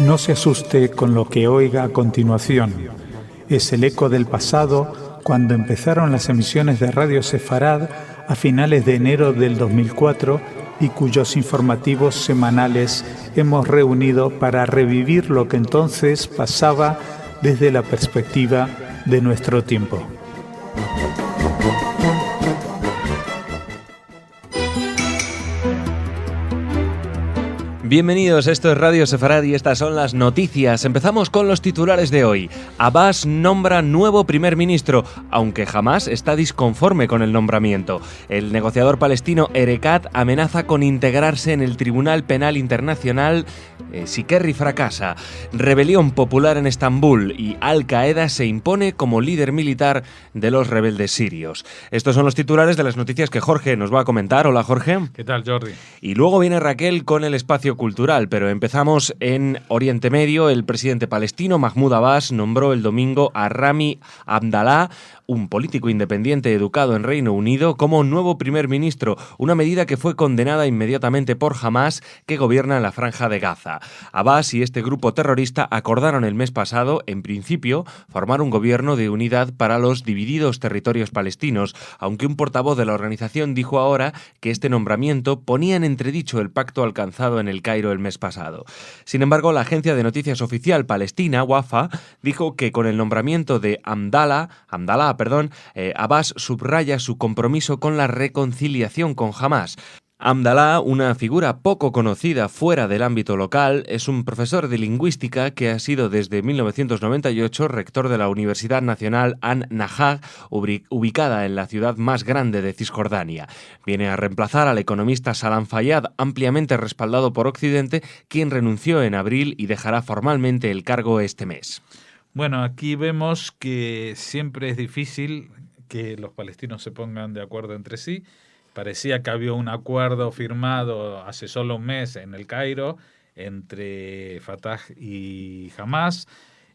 No se asuste con lo que oiga a continuación. Es el eco del pasado cuando empezaron las emisiones de Radio Sefarad a finales de enero del 2004 y cuyos informativos semanales hemos reunido para revivir lo que entonces pasaba desde la perspectiva de nuestro tiempo. Bienvenidos, esto es Radio Sefarad y estas son las noticias. Empezamos con los titulares de hoy. Abbas nombra nuevo primer ministro, aunque Hamás está disconforme con el nombramiento. El negociador palestino Erekat amenaza con integrarse en el Tribunal Penal Internacional si Kerry fracasa. Rebelión popular en Estambul y Al-Qaeda se impone como líder militar de los rebeldes sirios. Estos son los titulares de las noticias que Jorge nos va a comentar. Hola, Jorge. ¿Qué tal, Jordi? Y luego viene Raquel con el espacio cultural, pero empezamos en Oriente Medio. El presidente palestino Mahmoud Abbas nombró el domingo a Rami Abdallah, un político independiente educado en Reino Unido, como nuevo primer ministro, una medida que fue condenada inmediatamente por Hamás, que gobierna en la Franja de Gaza. Abbas y este grupo terrorista acordaron el mes pasado, en principio, formar un gobierno de unidad para los divididos territorios palestinos, aunque un portavoz de la organización dijo ahora que este nombramiento ponía en entredicho el pacto alcanzado en el Cairo el mes pasado. Sin embargo, la agencia de noticias oficial palestina, Wafa, dijo que con el nombramiento de Abbas subraya su compromiso con la reconciliación con Hamás. Abdallah, una figura poco conocida fuera del ámbito local, es un profesor de lingüística que ha sido desde 1998 rector de la Universidad Nacional An-Nahal, ubicada en la ciudad más grande de Cisjordania. Viene a reemplazar al economista Salam Fayyad, ampliamente respaldado por Occidente, quien renunció en abril y dejará formalmente el cargo este mes. Bueno, aquí vemos que siempre es difícil que los palestinos se pongan de acuerdo entre sí. Parecía que había un acuerdo firmado hace solo un mes en el Cairo entre Fatah y Hamás,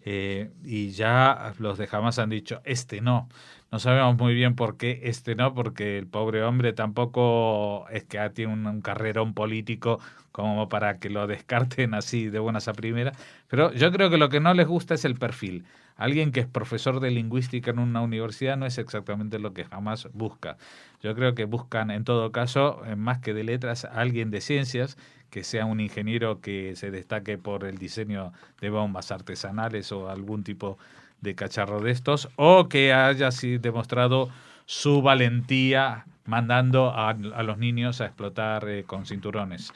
y ya los de Hamás han dicho, no. No sabemos muy bien por qué no, porque el pobre hombre tampoco es que tiene un carrerón político como para que lo descarten así de buenas a primeras. Pero yo creo que lo que no les gusta es el perfil. Alguien que es profesor de lingüística en una universidad no es exactamente lo que Hamás busca. Yo creo que buscan, en todo caso, más que de letras, a alguien de ciencias, que sea un ingeniero que se destaque por el diseño de bombas artesanales o algún tipo de cacharro de estos, o que haya así demostrado su valentía mandando a los niños a explotar con cinturones.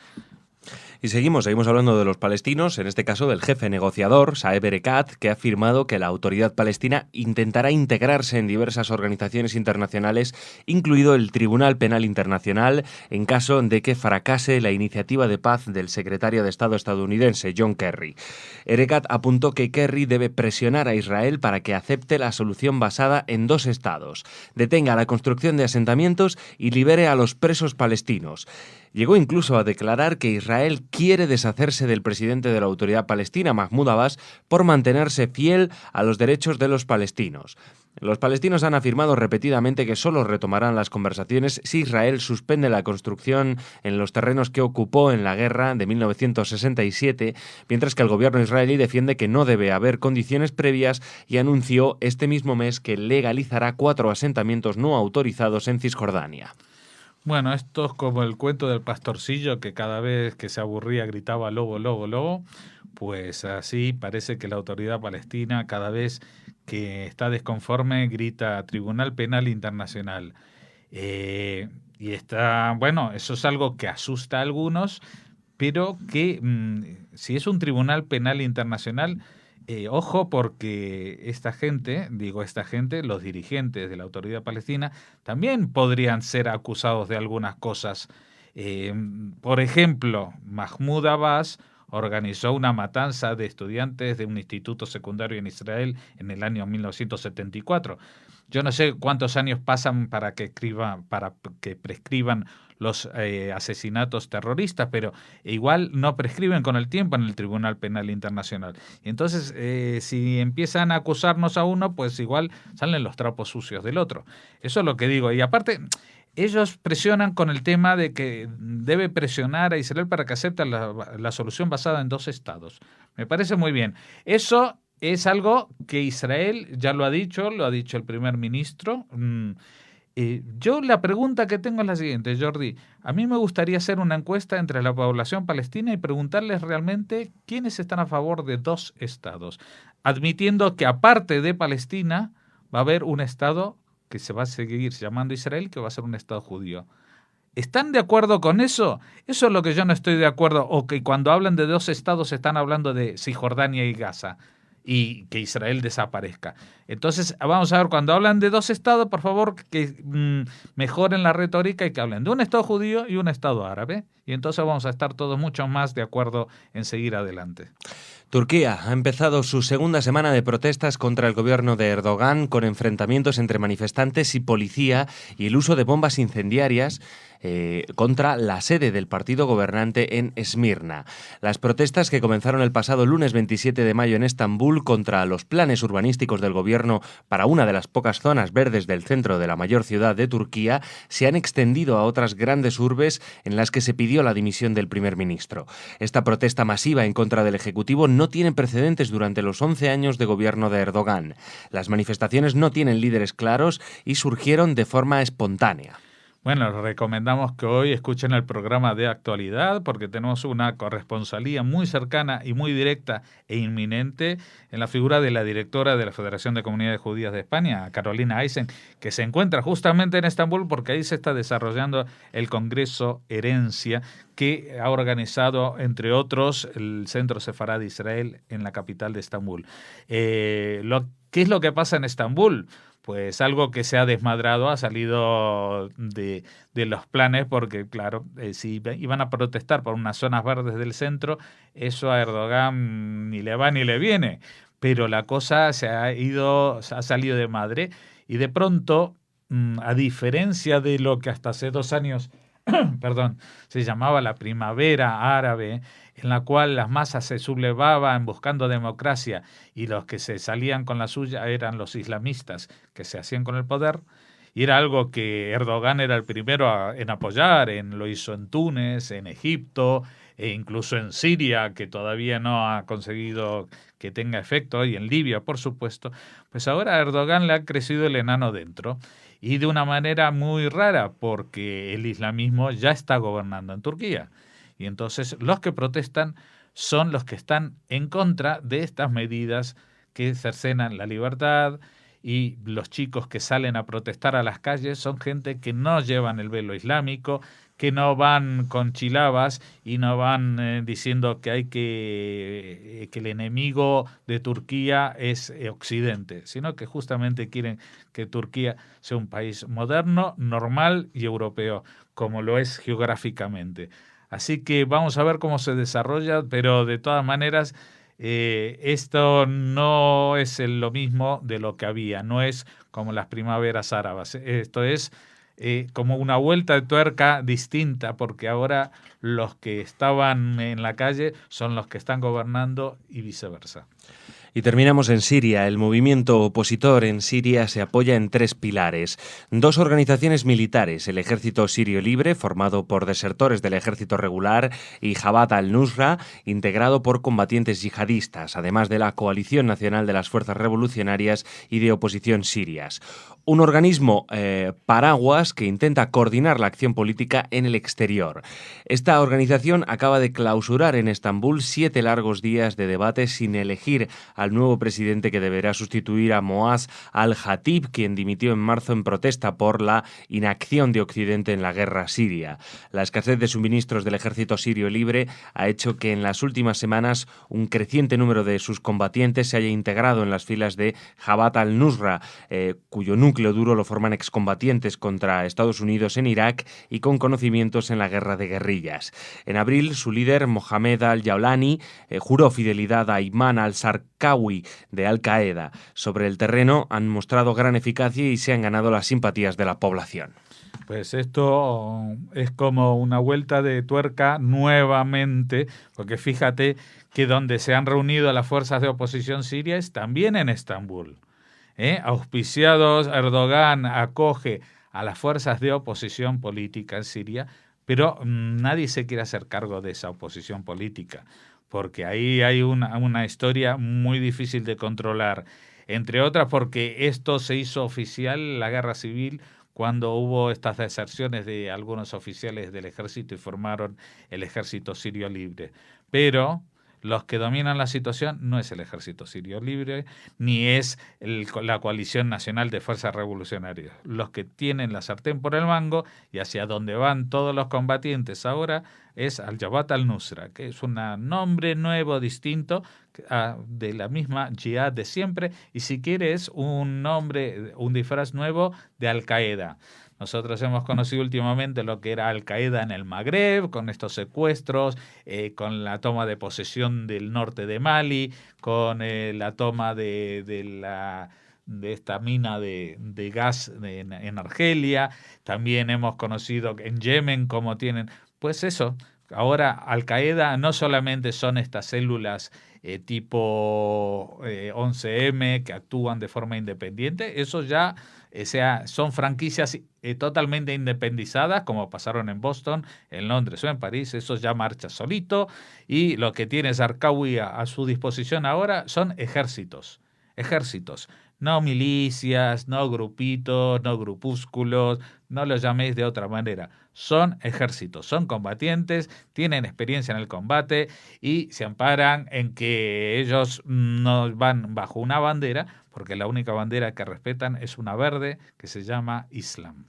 Y seguimos hablando de los palestinos, en este caso del jefe negociador, Saeb Erekat, que ha afirmado que la autoridad palestina intentará integrarse en diversas organizaciones internacionales, incluido el Tribunal Penal Internacional, en caso de que fracase la iniciativa de paz del secretario de Estado estadounidense, John Kerry. Erekat apuntó que Kerry debe presionar a Israel para que acepte la solución basada en dos estados, detenga la construcción de asentamientos y libere a los presos palestinos. Llegó incluso a declarar que Israel quiere deshacerse del presidente de la Autoridad Palestina, Mahmoud Abbas, por mantenerse fiel a los derechos de los palestinos. Los palestinos han afirmado repetidamente que solo retomarán las conversaciones si Israel suspende la construcción en los terrenos que ocupó en la guerra de 1967, mientras que el gobierno israelí defiende que no debe haber condiciones previas y anunció este mismo mes que legalizará 4 asentamientos no autorizados en Cisjordania. Bueno, esto es como el cuento del pastorcillo que cada vez que se aburría gritaba lobo, lobo, lobo. Pues así parece que la autoridad palestina cada vez que está desconforme grita Tribunal Penal Internacional. Y eso es algo que asusta a algunos, pero que si es un Tribunal Penal Internacional, ojo, porque esta gente, los dirigentes de la autoridad palestina, también podrían ser acusados de algunas cosas. Por ejemplo, Mahmoud Abbas organizó una matanza de estudiantes de un instituto secundario en Israel en el año 1974. Yo no sé cuántos años pasan para que prescriban los asesinatos terroristas, pero igual no prescriben con el tiempo en el Tribunal Penal Internacional. Y entonces, si empiezan a acusarnos a uno, pues igual salen los trapos sucios del otro. Eso es lo que digo. Y aparte, ellos presionan con el tema de que debe presionar a Israel para que acepte la solución basada en 2 estados. Me parece muy bien. Eso es algo que Israel ya lo ha dicho el primer ministro. Yo la pregunta que tengo es la siguiente, Jordi. A mí me gustaría hacer una encuesta entre la población palestina y preguntarles realmente quiénes están a favor de 2 estados, admitiendo que aparte de Palestina va a haber un estado que se va a seguir llamando Israel, que va a ser un estado judío. ¿Están de acuerdo con eso? Eso es lo que yo no estoy de acuerdo, o que cuando hablan de 2 estados están hablando de Cisjordania y Gaza, y que Israel desaparezca. Entonces, vamos a ver, cuando hablan de 2 estados, por favor, que mejoren la retórica y que hablen de un estado judío y un estado árabe. Y entonces vamos a estar todos mucho más de acuerdo en seguir adelante. Turquía ha empezado su segunda semana de protestas contra el gobierno de Erdogan, con enfrentamientos entre manifestantes y policía y el uso de bombas incendiarias contra la sede del partido gobernante en Esmirna. Las protestas, que comenzaron el pasado lunes 27 de mayo en Estambul contra los planes urbanísticos del gobierno para una de las pocas zonas verdes del centro de la mayor ciudad de Turquía, se han extendido a otras grandes urbes en las que se pidió la dimisión del primer ministro. Esta protesta masiva en contra del Ejecutivo no tiene precedentes durante los 11 años de gobierno de Erdogan. Las manifestaciones no tienen líderes claros y surgieron de forma espontánea. Bueno, les recomendamos que hoy escuchen el programa de actualidad, porque tenemos una corresponsalía muy cercana y muy directa e inminente en la figura de la directora de la Federación de Comunidades Judías de España, Carolina Eisen, que se encuentra justamente en Estambul porque ahí se está desarrollando el Congreso Herencia, que ha organizado, entre otros, el Centro Sefarad de Israel en la capital de Estambul. ¿Qué es lo que pasa en Estambul? Pues algo que se ha desmadrado, ha salido de los planes, porque claro, si iban a protestar por unas zonas verdes del centro, eso a Erdogan ni le va ni le viene. Pero la cosa ha salido de madre, y de pronto, a diferencia de lo que hasta hace 2 años se llamaba la primavera árabe, en la cual las masas se sublevaban buscando democracia y los que se salían con la suya eran los islamistas que se hacían con el poder, y era algo que Erdogan era el primero en apoyar. Lo hizo en Túnez, en Egipto e incluso en Siria, que todavía no ha conseguido que tenga efecto, y en Libia, por supuesto. Pues ahora a Erdogan le ha crecido el enano dentro, y de una manera muy rara, porque el islamismo ya está gobernando en Turquía. Y entonces los que protestan son los que están en contra de estas medidas que cercenan la libertad, y los chicos que salen a protestar a las calles son gente que no llevan el velo islámico, que no van con chilabas y no van diciendo que el enemigo de Turquía es Occidente, sino que justamente quieren que Turquía sea un país moderno, normal y europeo, como lo es geográficamente. Así que vamos a ver cómo se desarrolla, pero de todas maneras esto no es lo mismo de lo que había, no es como las primaveras árabes. Esto es como una vuelta de tuerca distinta, porque ahora los que estaban en la calle son los que están gobernando y viceversa. Y terminamos en Siria. El movimiento opositor en Siria se apoya en 3 pilares. 2 organizaciones militares, el Ejército Sirio Libre, formado por desertores del ejército regular, y Jabhat al-Nusra, integrado por combatientes yihadistas, además de la Coalición Nacional de las Fuerzas Revolucionarias y de Oposición Sirias. Un organismo paraguas que intenta coordinar la acción política en el exterior. Esta organización acaba de clausurar en Estambul 7 largos días de debate sin elegir al nuevo presidente que deberá sustituir a Moaz al-Hatib, quien dimitió en marzo en protesta por la inacción de Occidente en la guerra siria. La escasez de suministros del Ejército Sirio Libre ha hecho que en las últimas semanas un creciente número de sus combatientes se haya integrado en las filas de Jabhat al-Nusra, cuyo núcleo duro lo forman excombatientes contra Estados Unidos en Irak y con conocimientos en la guerra de guerrillas. En abril, su líder, Mohamed al-Jawlani, juró fidelidad a Ayman al-Zarqawi de Al-Qaeda. Sobre el terreno han mostrado gran eficacia y se han ganado las simpatías de la población. Pues esto es como una vuelta de tuerca nuevamente, porque fíjate que donde se han reunido las fuerzas de oposición sirias también en Estambul. Auspiciados, Erdogan acoge a las fuerzas de oposición política en Siria, pero nadie se quiere hacer cargo de esa oposición política, porque ahí hay una historia muy difícil de controlar, entre otras porque esto se hizo oficial, la guerra civil, cuando hubo estas deserciones de algunos oficiales del ejército y formaron el ejército sirio libre. Pero los que dominan la situación no es el ejército sirio libre, ni es la coalición nacional de fuerzas revolucionarias. Los que tienen la sartén por el mango y hacia donde van todos los combatientes ahora es Al-Jabhat al-Nusra, que es un nombre nuevo, distinto, de la misma Jihad de siempre, y si quiere es un nombre, un disfraz nuevo de Al-Qaeda. Nosotros hemos conocido últimamente lo que era Al-Qaeda en el Magreb, con estos secuestros, con la toma de posesión del norte de Mali, con la toma de esta mina de gas en Argelia. También hemos conocido en Yemen cómo tienen... Pues eso, ahora Al-Qaeda no solamente son estas células tipo 11M que actúan de forma independiente, eso ya... son franquicias totalmente independizadas, como pasaron en Boston, en Londres o en París. Eso ya marcha solito, y lo que tiene Zarqawi a su disposición ahora son ejércitos, no milicias, no grupitos, no grupúsculos, no los llaméis de otra manera. Son ejércitos, son combatientes, tienen experiencia en el combate y se amparan en que ellos no van bajo una bandera, porque la única bandera que respetan es una verde que se llama Islam.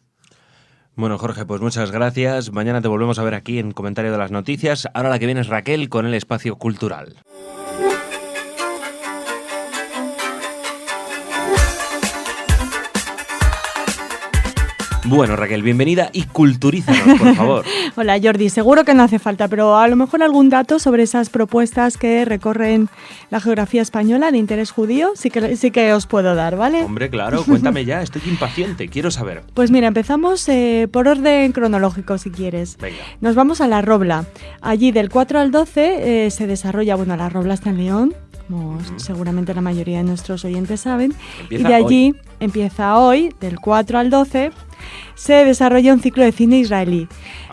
Bueno, Jorge, pues muchas gracias. Mañana te volvemos a ver aquí en Comentario de las Noticias. Ahora la que viene es Raquel con el espacio cultural. Bueno, Raquel, bienvenida y culturízanos, por favor. Hola, Jordi. Seguro que no hace falta, pero a lo mejor algún dato sobre esas propuestas que recorren la geografía española de interés judío sí que os puedo dar, ¿vale? Hombre, claro, cuéntame ya, estoy impaciente, quiero saber. Pues mira, empezamos por orden cronológico, si quieres. Venga. Nos vamos a La Robla. Allí del 4 al 12 se desarrolla, bueno, La Robla está en León, como seguramente la mayoría de nuestros oyentes saben. Empieza y de allí hoy. Empieza hoy, del 4 al 12, se desarrolla un ciclo de cine israelí.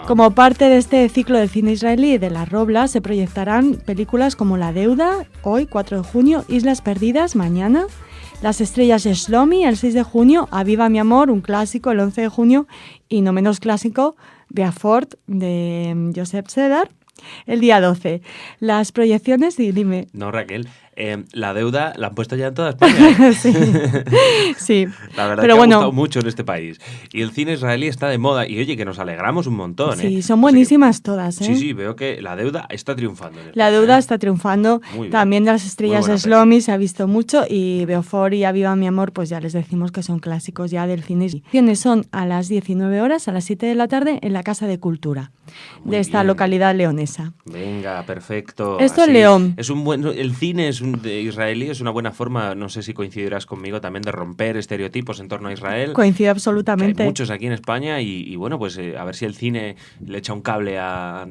Como parte de este ciclo de cine israelí de La Robla se proyectarán películas como La Deuda, hoy 4 de junio, Islas Perdidas, mañana, Las Estrellas de Shlomi, el 6 de junio, Aviva mi amor, un clásico, el 11 de junio, y no menos clásico, Beaufort, de Joseph Sedar, el día 12. Las proyecciones, y dime. No, Raquel, La Deuda la han puesto ya en toda España. Sí, sí. La verdad pero que bueno, ha gustado mucho en este país. Y el cine israelí está de moda. Y oye, que nos alegramos un montón. Sí, son buenísimas todas. Sí, sí, veo que La Deuda está triunfando. La Deuda está triunfando. También de Las Estrellas de Shlomi se ha visto mucho. Y Beaufort y Aviva mi amor, pues ya les decimos que son clásicos ya del cine. Son a las 19 horas, a las 7 de la tarde, en la Casa de Cultura de esta localidad leonesa. Venga, perfecto. Esto es León. Es un buen, el cine de israelí es una buena forma, no sé si coincidirás conmigo, también de romper estereotipos en torno a Israel. Coincido absolutamente. Hay muchos aquí en España y bueno, pues a ver si el cine le echa un cable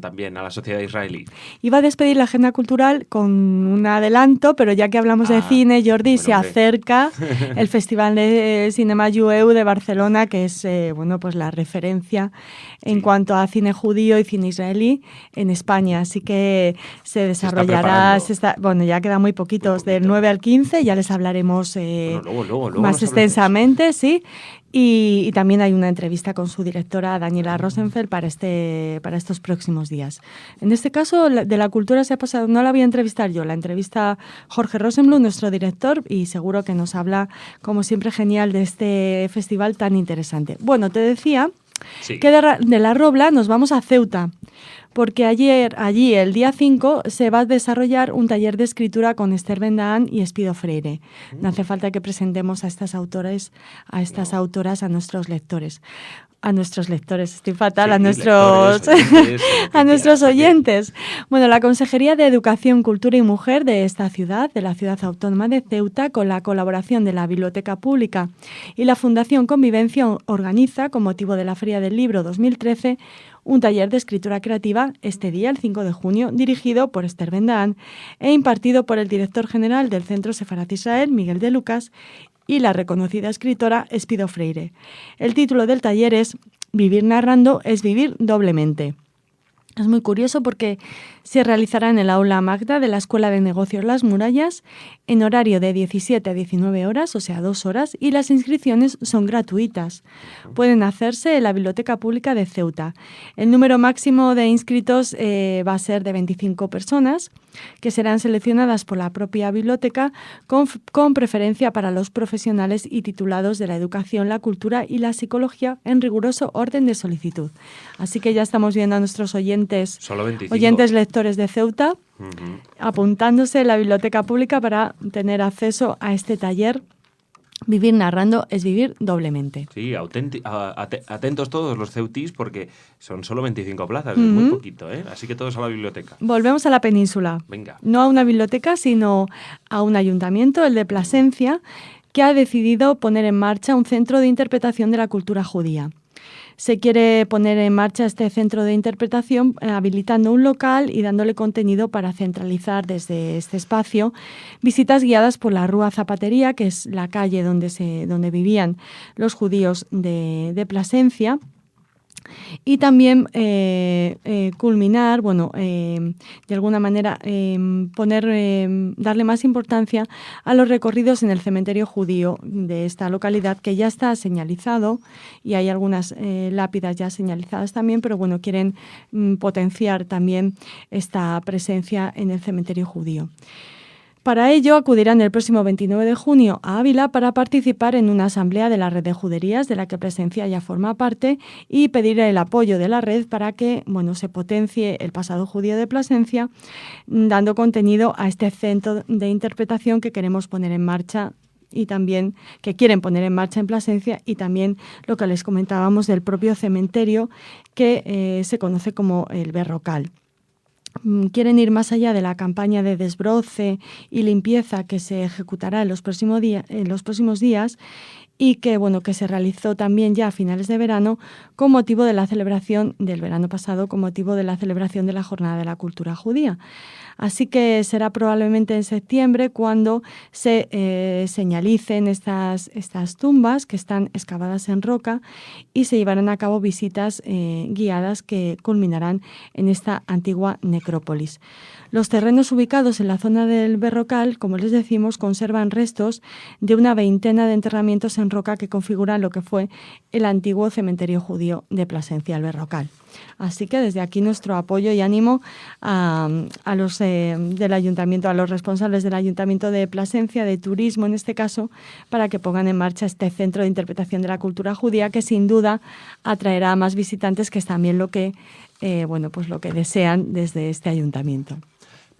también a la sociedad israelí. Iba a despedir la agenda cultural con un adelanto, pero ya que hablamos de cine, Jordi, se acerca el Festival de Cinema Jueu de Barcelona, que es pues la referencia en cuanto a cine judío y cine israelí en España. Así que se desarrollará, ya quedan muy poquitos, del 9 al 15, ya les hablaremos luego más extensamente, sí. Y también hay una entrevista con su directora, Daniela Rosenfeld, para estos próximos días. En este caso, de la cultura se ha pasado, no la voy a entrevistar yo, la entrevista Jorge Rosenblum, nuestro director, y seguro que nos habla, como siempre, genial de este festival tan interesante. Bueno, te decía que de La Robla nos vamos a Ceuta, porque allí, el día 5, se va a desarrollar un taller de escritura con Esther Bendaán y Espido Freire. No hace falta que presentemos a estas autoras, a nuestros lectores. A nuestros lectores, estoy fatal, a nuestros oyentes. Bueno, la Consejería de Educación, Cultura y Mujer de esta ciudad, de la ciudad autónoma de Ceuta, con la colaboración de la Biblioteca Pública y la Fundación Convivencia, organiza, con motivo de la Feria del Libro 2013, un taller de escritura creativa este día, el 5 de junio, dirigido por Esther Bendaán e impartido por el director general del Centro Sefarat Israel, Miguel de Lucas, y la reconocida escritora Espido Freire. El título del taller es Vivir narrando es vivir doblemente. Es muy curioso porque se realizará en el aula magna de la Escuela de Negocios Las Murallas en horario de 17 a 19 horas, o sea, 2 horas, y las inscripciones son gratuitas. Pueden hacerse en la Biblioteca Pública de Ceuta. El número máximo de inscritos va a ser de 25 personas, que serán seleccionadas por la propia biblioteca con preferencia para los profesionales y titulados de la educación, la cultura y la psicología en riguroso orden de solicitud. Así que ya estamos viendo a nuestros oyentes lectores de Ceuta apuntándose en la biblioteca pública para tener acceso a este taller. Vivir narrando es vivir doblemente. Sí, atentos todos los ceutís porque son solo 25 plazas, es muy poquito, ¿eh? Así que todos a la biblioteca. Volvemos a la península. Venga. No a una biblioteca, sino a un ayuntamiento, el de Plasencia, que ha decidido poner en marcha un centro de interpretación de la cultura judía. Se quiere poner en marcha este centro de interpretación habilitando un local y dándole contenido para centralizar desde este espacio visitas guiadas por la Rúa Zapatería, que es la calle donde vivían los judíos de Plasencia. Y también culminar, de alguna manera darle más importancia a los recorridos en el cementerio judío de esta localidad, que ya está señalizado y hay algunas lápidas ya señalizadas también, pero bueno, quieren potenciar también esta presencia en el cementerio judío. Para ello acudirán el próximo 29 de junio a Ávila para participar en una asamblea de la red de juderías de la que Plasencia ya forma parte y pedir el apoyo de la red para que se potencie el pasado judío de Plasencia, dando contenido a este centro de interpretación que queremos poner en marcha y también que quieren poner en marcha en Plasencia, y también lo que les comentábamos del propio cementerio que se conoce como el Berrocal. Quieren ir más allá de la campaña de desbroce y limpieza que se ejecutará en los próximos días y que se realizó también ya a finales de verano con motivo de la celebración del verano pasado, con motivo de la celebración de la Jornada de la Cultura Judía. Así que será probablemente en septiembre cuando se señalicen estas tumbas que están excavadas en roca y se llevarán a cabo visitas guiadas que culminarán en esta antigua necrópolis. Los terrenos ubicados en la zona del Berrocal, como les decimos, conservan restos de una veintena de enterramientos en roca que configuran lo que fue el antiguo cementerio judío de Plasencia, el Berrocal. Así que desde aquí nuestro apoyo y ánimo a los del ayuntamiento, a los responsables del ayuntamiento de Plasencia, de turismo en este caso, para que pongan en marcha este centro de interpretación de la cultura judía que sin duda atraerá a más visitantes, que es también lo que desean desde este ayuntamiento.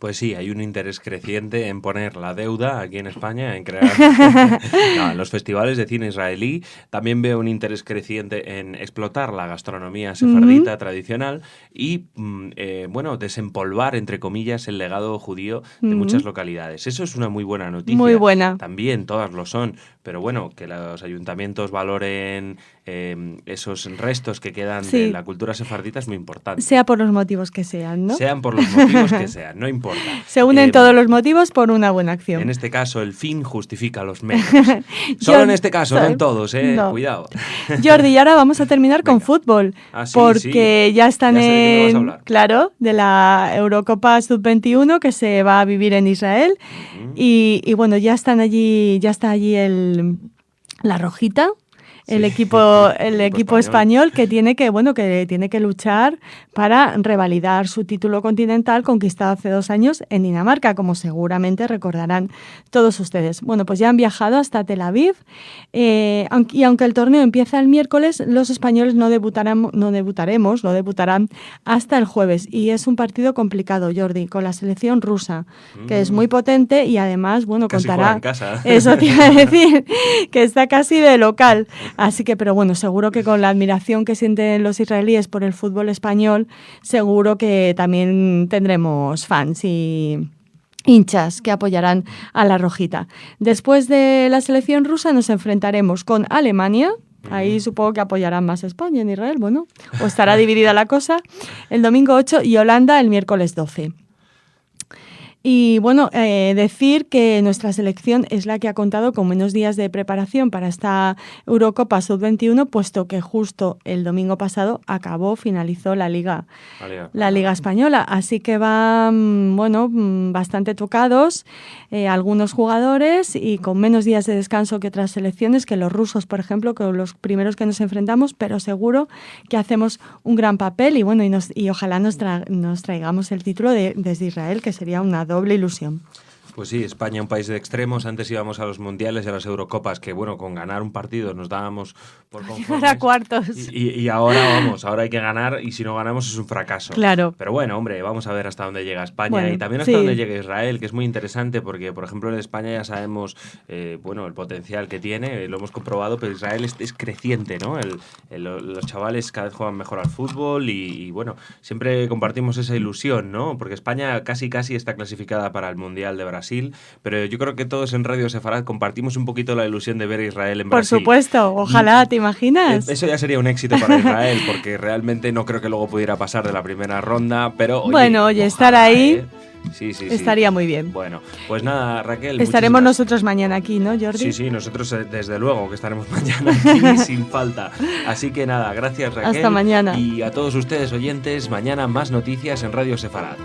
Pues sí, hay un interés creciente en poner la deuda aquí en España, en crear en los festivales de cine israelí. También veo un interés creciente en explotar la gastronomía sefardita tradicional y, desempolvar, entre comillas, el legado judío de muchas localidades. Eso es una muy buena noticia. Muy buena. También todas lo son, pero bueno, que los ayuntamientos valoren esos restos que quedan de la cultura sefardita es muy importante. Sea por los motivos que sean, ¿no? Sean por los motivos que sean, no importa. Se unen todos los motivos por una buena acción. En este caso, el fin justifica los medios. Solo en este caso, no en todos, no. Cuidado. Jordi, y ahora vamos a terminar con fútbol. Porque ya están de la Eurocopa Sub-21 que se va a vivir en Israel. Y ya está allí la Rojita. El equipo español que tiene que luchar para revalidar su título continental conquistado hace 2 años en Dinamarca, como seguramente recordarán todos ustedes. Bueno, pues ya han viajado hasta Tel Aviv y aunque el torneo empieza el miércoles, los españoles no debutarán hasta el jueves, y es un partido complicado, Jordi, con la selección rusa, que es muy potente y además, casi contará en casa. Eso te iba a decir, que está casi de local. Así que, pero seguro que con la admiración que sienten los israelíes por el fútbol español, seguro que también tendremos fans y hinchas que apoyarán a la Rojita. Después de la selección rusa nos enfrentaremos con Alemania. Ahí supongo que apoyarán más a España en Israel, o estará dividida la cosa. El domingo 8 y Holanda el miércoles 12. Y bueno, decir que nuestra selección es la que ha contado con menos días de preparación para esta Eurocopa Sub-21, puesto que justo el domingo pasado finalizó la Liga Española. Así que van, bastante tocados algunos jugadores y con menos días de descanso que otras selecciones, que los rusos, por ejemplo, que los primeros que nos enfrentamos, pero seguro que hacemos un gran papel y ojalá nos traigamos el título desde Israel, que sería una doble ilusión. Pues sí, España, un país de extremos. Antes íbamos a los mundiales y a las Eurocopas, que bueno, con ganar un partido nos dábamos por conformes. Para cuartos. Y ahora ahora hay que ganar, y si no ganamos es un fracaso. Claro. Pero bueno, hombre, vamos a ver hasta dónde llega España y también hasta dónde llega Israel, que es muy interesante porque, por ejemplo, en España ya sabemos el potencial que tiene, lo hemos comprobado, pero Israel es creciente, ¿no? Los chavales cada vez juegan mejor al fútbol y bueno, siempre compartimos esa ilusión, ¿no? Porque España casi está clasificada para el Mundial de Brasil, pero yo creo que todos en Radio Sefarad compartimos un poquito la ilusión de ver a Israel en Brasil. Por supuesto, ojalá, ¿te imaginas? Eso ya sería un éxito para Israel, porque realmente no creo que luego pudiera pasar de la primera ronda, pero oye, estar ahí sí, estaría muy bien. Bueno, pues nada, Raquel. Estaremos nosotros mañana aquí, ¿no, Jordi? Sí, nosotros desde luego que estaremos mañana aquí sin falta. Así que nada, gracias, Raquel. Hasta mañana. Y a todos ustedes, oyentes, mañana más noticias en Radio Sefarad.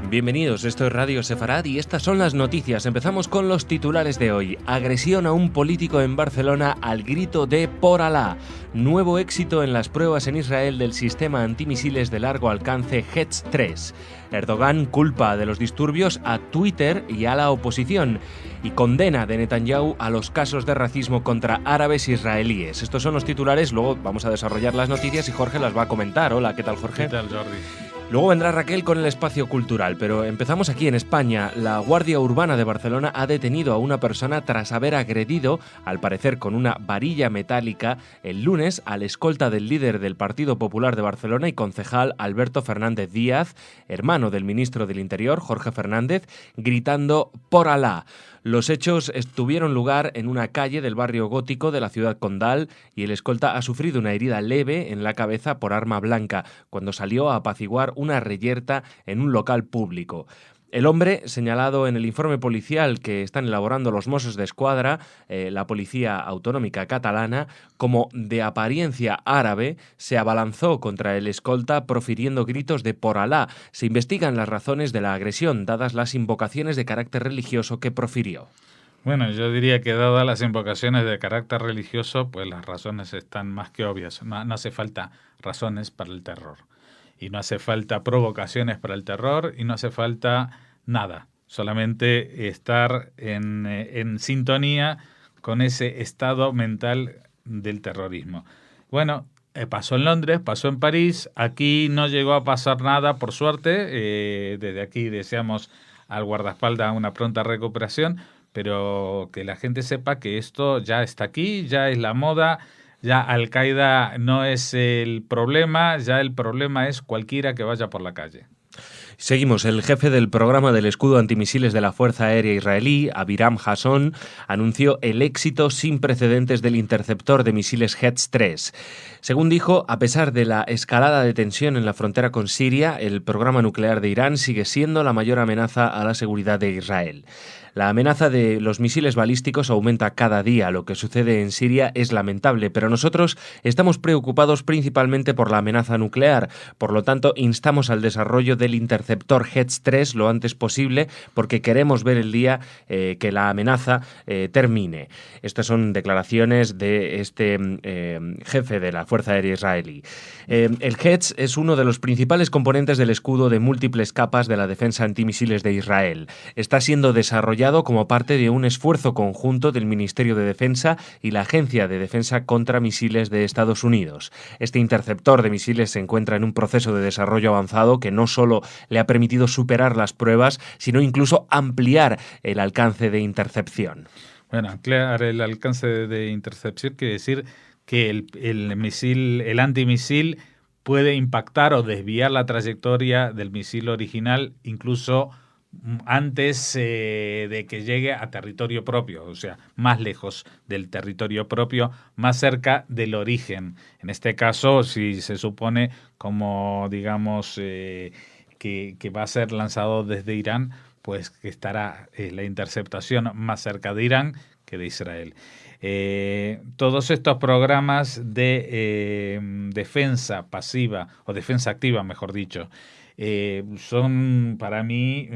Bienvenidos, esto es Radio Sefarad y estas son las noticias. Empezamos con los titulares de hoy. Agresión a un político en Barcelona al grito de "Por Alá". Nuevo éxito en las pruebas en Israel del sistema antimisiles de largo alcance Hetz-3. Erdogan culpa de los disturbios a Twitter y a la oposición y condena de Netanyahu a los casos de racismo contra árabes israelíes. Estos son los titulares, luego vamos a desarrollar las noticias y Jorge las va a comentar. Hola, ¿qué tal, Jorge? ¿Qué tal, Jordi? Luego vendrá Raquel con el espacio cultural, pero empezamos aquí en España. La Guardia Urbana de Barcelona ha detenido a una persona tras haber agredido, al parecer con una varilla metálica, el lunes al escolta del líder del Partido Popular de Barcelona y concejal Alberto Fernández Díaz, hermano del ministro del Interior, Jorge Fernández, gritando "Por Alá". Los hechos tuvieron lugar en una calle del barrio gótico de la ciudad condal y el escolta ha sufrido una herida leve en la cabeza por arma blanca cuando salió a apaciguar una reyerta en un local público. El hombre, señalado en el informe policial que están elaborando los Mossos d'Esquadra, la Policía Autonómica Catalana, como de apariencia árabe, se abalanzó contra el escolta profiriendo gritos de "Por Alá". Se investigan las razones de la agresión, dadas las invocaciones de carácter religioso que profirió. Bueno, yo diría que dadas las invocaciones de carácter religioso, pues las razones están más que obvias. No hace falta razones para el terror. Y no hace falta provocaciones para el terror y no hace falta nada. Solamente estar en sintonía con ese estado mental del terrorismo. Bueno, pasó en Londres, pasó en París. Aquí no llegó a pasar nada, por suerte. Desde aquí deseamos al guardaespaldas una pronta recuperación, pero que la gente sepa que esto ya está aquí, ya es la moda. Ya Al-Qaeda no es el problema, ya el problema es cualquiera que vaya por la calle. Seguimos. El jefe del programa del escudo antimisiles de la Fuerza Aérea Israelí, Aviram Hasson, anunció el éxito sin precedentes del interceptor de misiles Hetz-3. Según dijo, a pesar de la escalada de tensión en la frontera con Siria, el programa nuclear de Irán sigue siendo la mayor amenaza a la seguridad de Israel. La amenaza de los misiles balísticos aumenta cada día. Lo que sucede en Siria es lamentable, pero nosotros estamos preocupados principalmente por la amenaza nuclear. Por lo tanto, instamos al desarrollo del interceptor Hetz-3 lo antes posible, porque queremos ver el día que la amenaza termine. Estas son declaraciones de este jefe de la Fuerza Aérea Israelí. El Hetz es uno de los principales componentes del escudo de múltiples capas de la defensa antimisiles de Israel. Está siendo desarrollado como parte de un esfuerzo conjunto del Ministerio de Defensa y la Agencia de Defensa contra Misiles de Estados Unidos. Este interceptor de misiles se encuentra en un proceso de desarrollo avanzado que no solo le ha permitido superar las pruebas, sino incluso ampliar el alcance de intercepción. Bueno, ampliar el alcance de intercepción quiere decir que el antimisil puede impactar o desviar la trayectoria del misil original incluso antes de que llegue a territorio propio, o sea, más lejos del territorio propio, más cerca del origen. En este caso, si se supone como, digamos, que va a ser lanzado desde Irán, pues que estará la interceptación más cerca de Irán que de Israel. Todos estos programas de defensa pasiva, o defensa activa, mejor dicho, son para mí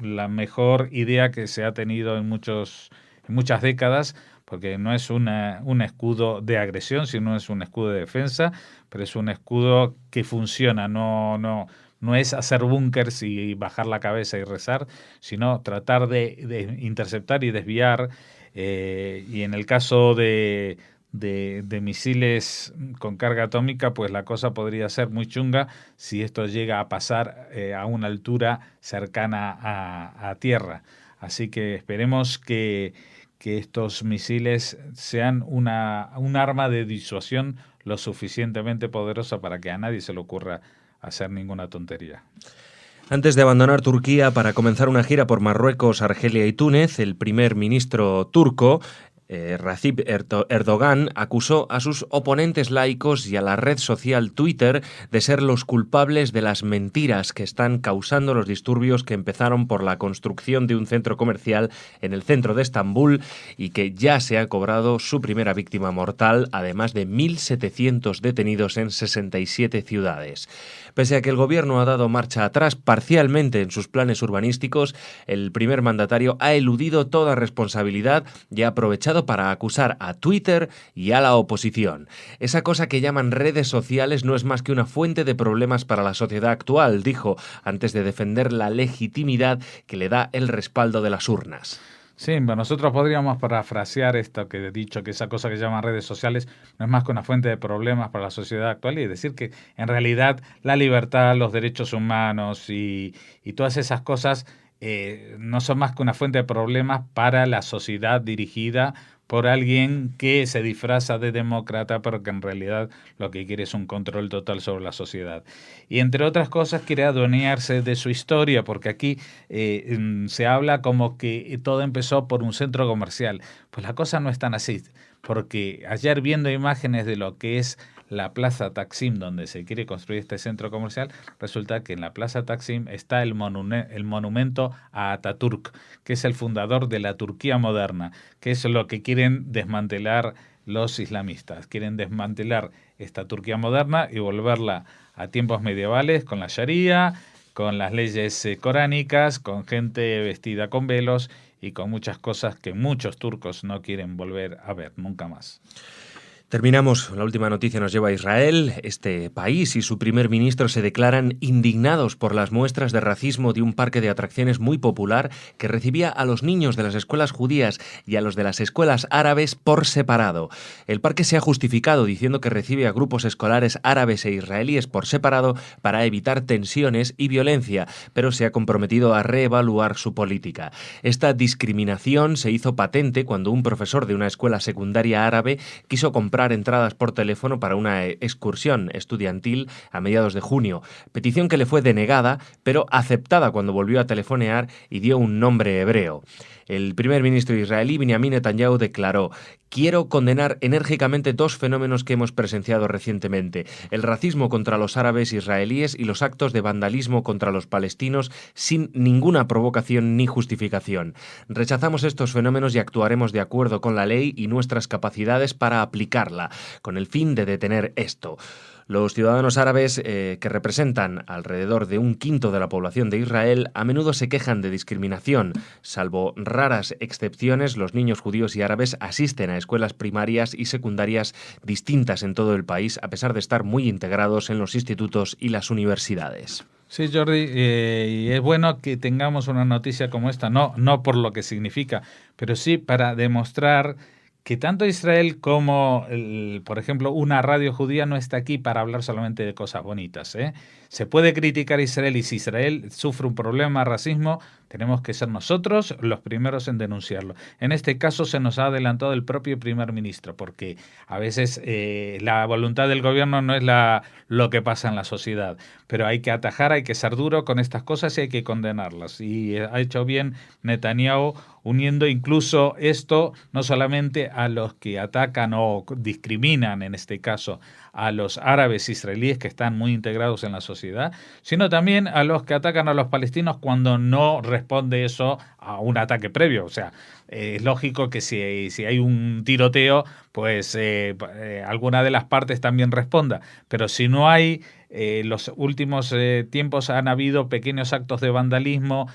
la mejor idea que se ha tenido en muchas décadas, porque no es un escudo de agresión, sino es un escudo de defensa, pero es un escudo que funciona, no es hacer búnkers y bajar la cabeza y rezar, sino tratar de interceptar y desviar. Y en el caso de misiles con carga atómica, pues la cosa podría ser muy chunga si esto llega a pasar a una altura cercana a tierra. Así que esperemos que estos misiles sean un arma de disuasión lo suficientemente poderosa para que a nadie se le ocurra hacer ninguna tontería. Antes de abandonar Turquía para comenzar una gira por Marruecos, Argelia y Túnez, el primer ministro turco, Recep Erdogan, acusó a sus oponentes laicos y a la red social Twitter de ser los culpables de las mentiras que están causando los disturbios que empezaron por la construcción de un centro comercial en el centro de Estambul y que ya se ha cobrado su primera víctima mortal, además de 1.700 detenidos en 67 ciudades. Pese a que el gobierno ha dado marcha atrás parcialmente en sus planes urbanísticos, el primer mandatario ha eludido toda responsabilidad y ha aprovechado para acusar a Twitter y a la oposición. Esa cosa que llaman redes sociales no es más que una fuente de problemas para la sociedad actual, dijo, antes de defender la legitimidad que le da el respaldo de las urnas. Sí, bueno, nosotros podríamos parafrasear esto que he dicho, que esa cosa que llaman redes sociales no es más que una fuente de problemas para la sociedad actual, y decir que en realidad la libertad, los derechos humanos y todas esas cosas no son más que una fuente de problemas para la sociedad dirigida por alguien que se disfraza de demócrata, pero que en realidad lo que quiere es un control total sobre la sociedad. Y entre otras cosas quiere adueñarse de su historia, porque aquí se habla como que todo empezó por un centro comercial. Pues la cosa no es tan así, porque ayer viendo imágenes de lo que es la Plaza Taksim, donde se quiere construir este centro comercial, resulta que en la Plaza Taksim está el monumento a Atatürk, que es el fundador de la Turquía moderna, que es lo que quieren desmantelar los islamistas. Quieren desmantelar esta Turquía moderna y volverla a tiempos medievales con la Sharia, con las leyes coránicas, con gente vestida con velos y con muchas cosas que muchos turcos no quieren volver a ver nunca más. Terminamos, la última noticia nos lleva a Israel. Este país y su primer ministro se declaran indignados por las muestras de racismo de un parque de atracciones muy popular que recibía a los niños de las escuelas judías y a los de las escuelas árabes por separado. El parque se ha justificado diciendo que recibe a grupos escolares árabes e israelíes por separado para evitar tensiones y violencia, pero se ha comprometido a reevaluar su política. Esta discriminación se hizo patente cuando un profesor de una escuela secundaria árabe quiso comprar entradas por teléfono para una excursión estudiantil a mediados de junio, petición que le fue denegada, pero aceptada cuando volvió a telefonear y dio un nombre hebreo. El primer ministro israelí, Benjamin Netanyahu, declaró: «Quiero condenar enérgicamente dos fenómenos que hemos presenciado recientemente: el racismo contra los árabes israelíes y los actos de vandalismo contra los palestinos sin ninguna provocación ni justificación. Rechazamos estos fenómenos y actuaremos de acuerdo con la ley y nuestras capacidades para aplicarla, con el fin de detener esto». Los ciudadanos árabes, que representan alrededor de 1/5 de la población de Israel, a menudo se quejan de discriminación. Salvo raras excepciones, los niños judíos y árabes asisten a escuelas primarias y secundarias distintas en todo el país, a pesar de estar muy integrados en los institutos y las universidades. Sí, Jordi, y es bueno que tengamos una noticia como esta, no por lo que significa, pero sí para demostrar que tanto Israel como, por ejemplo, una radio judía no está aquí para hablar solamente de cosas bonitas, ¿eh? Se puede criticar a Israel, y si Israel sufre un problema de racismo, Tenemos que ser nosotros los primeros en denunciarlo. En este caso se nos ha adelantado el propio primer ministro, porque a veces la voluntad del gobierno no es lo que pasa en la sociedad, pero hay que atajar, hay que ser duro con estas cosas y hay que condenarlas. Y ha hecho bien Netanyahu uniendo incluso esto no solamente a los que atacan o discriminan, en este caso, a los árabes israelíes que están muy integrados en la sociedad, sino también a los que atacan a los palestinos cuando no responde eso a un ataque previo. O sea, es lógico que si hay un tiroteo, pues alguna de las partes también responda. Pero si no hay, los últimos tiempos han habido pequeños actos de vandalismo,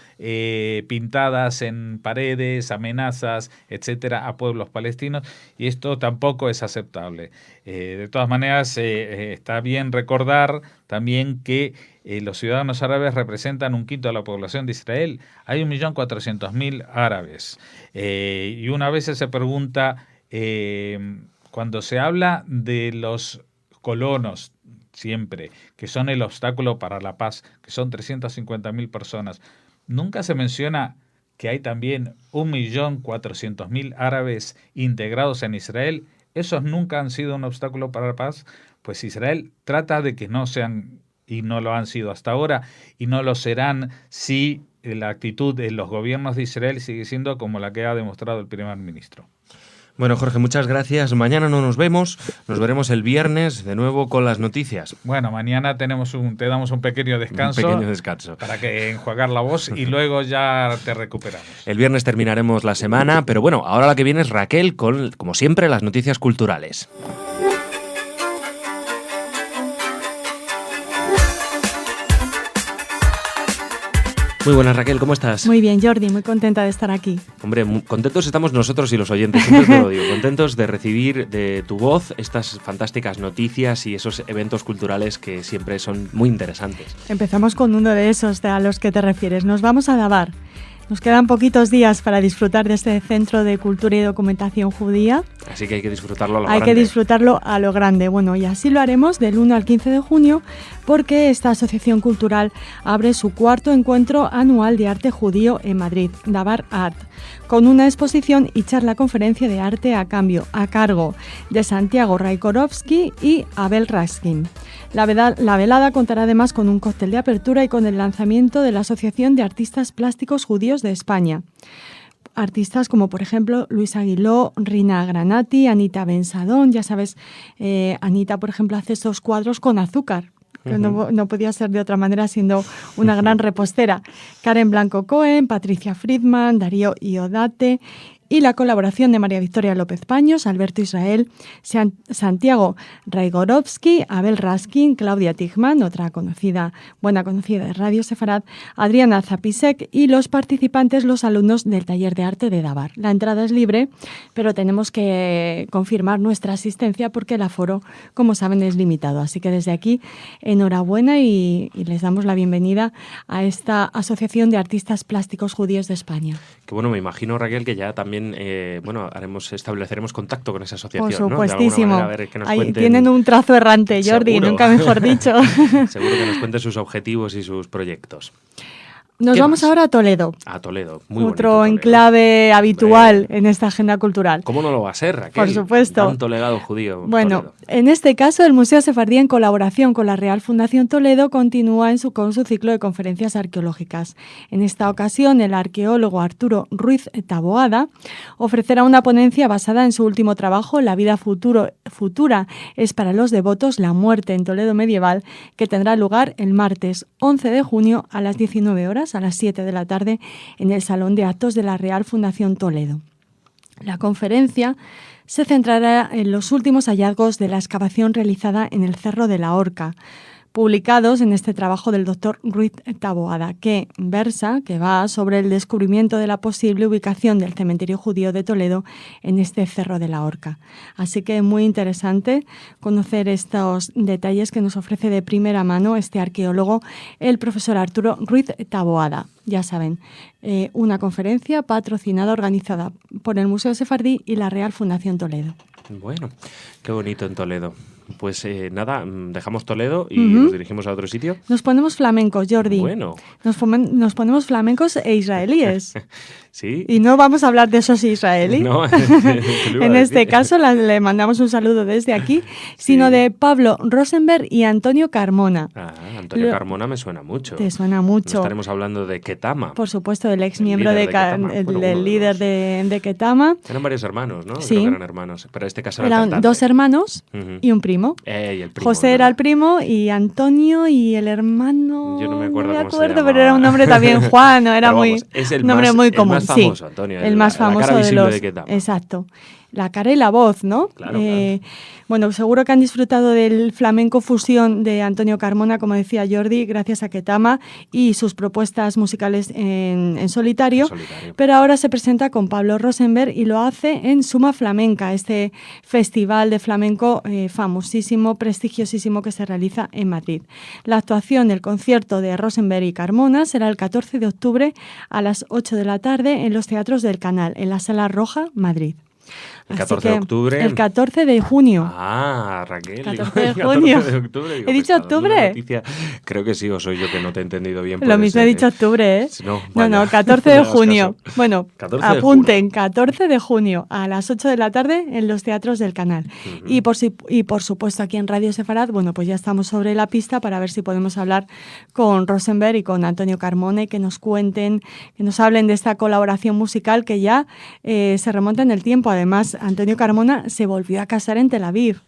pintadas en paredes, amenazas, etcétera, a pueblos palestinos, y esto tampoco es aceptable. De todas maneras, está bien recordar también que los ciudadanos árabes representan 1/5 de la población de Israel. Hay 1.400.000 árabes. Y una vez se pregunta, cuando se habla de los colonos, siempre, que son el obstáculo para la paz, que son 350.000 personas, nunca se menciona que hay también 1.400.000 árabes integrados en Israel. Esos nunca han sido un obstáculo para la paz. Pues Israel trata de que no sean, y no lo han sido hasta ahora, y no lo serán si la actitud de los gobiernos de Israel sigue siendo como la que ha demostrado el primer ministro. Bueno, Jorge, muchas gracias. Mañana no nos vemos, nos veremos el viernes de nuevo con las noticias. Bueno, mañana te damos un pequeño descanso. Un pequeño descanso. Para que enjuagar la voz y luego ya te recuperamos. El viernes terminaremos la semana, pero bueno, ahora la que viene es Raquel con, como siempre, las noticias culturales. Muy buenas, Raquel, ¿cómo estás? Muy bien, Jordi, muy contenta de estar aquí. Hombre, contentos estamos nosotros y los oyentes, siempre te lo digo, contentos de recibir de tu voz estas fantásticas noticias y esos eventos culturales que siempre son muy interesantes. Empezamos con uno de esos a los que te refieres. Nos vamos a Dabar. Nos quedan poquitos días para disfrutar de este Centro de Cultura y Documentación Judía. Así que hay que disfrutarlo a lo grande. Hay que disfrutarlo a lo grande. Bueno, y así lo haremos del 1 al 15 de junio porque esta asociación cultural abre su 4º encuentro anual de arte judío en Madrid, Dabar Art, con una exposición y charla conferencia de arte a cargo de Santiago Raigorovsky y Abel Raskin. La velada contará además con un cóctel de apertura y con el lanzamiento de la Asociación de Artistas Plásticos Judíos de España. Artistas como, por ejemplo, Luis Aguiló, Rina Granati, Anita Bensadón. Ya sabes, Anita, por ejemplo, hace estos cuadros con azúcar. Que no podía ser de otra manera siendo una gran repostera. Karen Blanco Cohen, Patricia Friedman, Darío Iodate y la colaboración de María Victoria López Paños, Alberto Israel, Santiago Raigorovsky, Abel Raskin, Claudia Tigman, buena conocida de Radio Sefarad, Adriana Zapisek y los participantes, los alumnos del taller de arte de Dabar. La entrada es libre, pero tenemos que confirmar nuestra asistencia porque el aforo, como saben, es limitado. Así que desde aquí, enhorabuena y les damos la bienvenida a esta Asociación de Artistas Plásticos Judíos de España. Que bueno, me imagino, Raquel, que ya también estableceremos contacto con esa asociación. Por supuestísimo. ¿No? De alguna manera, a ver, que nos ahí cuenten... tienen un trazo errante, Jordi, Seguro. nunca mejor dicho. Seguro que nos cuenten sus objetivos y sus proyectos. Nos vamos ahora a Toledo. A Toledo, muy otro bonito, enclave habitual en esta agenda cultural. ¿Cómo no lo va a ser, Raquel? Por supuesto. Tanto legado judío. Bueno, Toledo. en este caso el Museo Sefardí, en colaboración con la Real Fundación Toledo, continúa con su ciclo de conferencias arqueológicas. En esta ocasión, el arqueólogo Arturo Ruiz Taboada ofrecerá una ponencia basada en su último trabajo, La vida futura es para los devotos, la muerte en Toledo medieval, que tendrá lugar el martes 11 de junio a las 19 horas, a las 7 de la tarde, en el Salón de Actos de la Real Fundación Toledo. La conferencia se centrará en los últimos hallazgos de la excavación realizada en el Cerro de la Horca, publicados en este trabajo del doctor Ruiz Taboada, que va sobre el descubrimiento de la posible ubicación del cementerio judío de Toledo en este Cerro de la Horca. Así que muy interesante conocer estos detalles que nos ofrece de primera mano este arqueólogo, el profesor Arturo Ruiz Taboada. Ya saben, una conferencia patrocinada, organizada por el Museo Sefardí y la Real Fundación Toledo. Bueno, qué bonito en Toledo. pues nada, dejamos Toledo y nos dirigimos a otro sitio. Nos ponemos flamencos, Jordi. Bueno. Nos ponemos flamencos e israelíes. Sí. Y no vamos a hablar de esos israelíes. No, en este caso le mandamos un saludo desde aquí, sino de Pablo Rosenberg y Antonio Carmona. Antonio Carmona me suena mucho. Te suena mucho. No estaremos hablando de Ketama. Por supuesto, del ex miembro del líder de Ketama. Eran varios hermanos, ¿no? Sí. Creo que eran hermanos, pero en este caso eran dos hermanos y un primo. Y el primo. José era el primo y Antonio y el hermano. Yo no me acuerdo cómo se pero era un nombre también Juan, no era vamos, es el nombre muy común. El más famoso, Antonio. El más famoso la cara de los. De Ketama. Exacto. La cara y la voz, ¿no? Claro. Bueno, seguro que han disfrutado del flamenco fusión de Antonio Carmona, como decía Jordi, gracias a Ketama y sus propuestas musicales en solitario. Pero ahora se presenta con Pablo Rosenberg y lo hace en Suma Flamenca, este festival de flamenco famosísimo, prestigiosísimo que se realiza en Madrid. La actuación del concierto de Rosenberg y Carmona será el 14 de octubre a las 8 de la tarde en los Teatros del Canal, en la Sala Roja, Madrid. El 14 de octubre. El 14 de junio. Raquel. 14 de junio. 14 de octubre. Digo, ¿he dicho octubre? Creo que sí, o soy yo que no te he entendido bien. Lo mismo he dicho octubre, ¿eh? No, 14 de junio. Bueno, 14 apunten, 14 de junio a las 8 de la tarde en los Teatros del Canal. Y por supuesto aquí en Radio Sefarad, bueno, pues ya estamos sobre la pista para ver si podemos hablar con Rosenberg y con Antonio Carmona y que nos cuenten, que nos hablen de esta colaboración musical que ya se remonta en el tiempo. Además, Antonio Carmona se volvió a casar en Tel Aviv.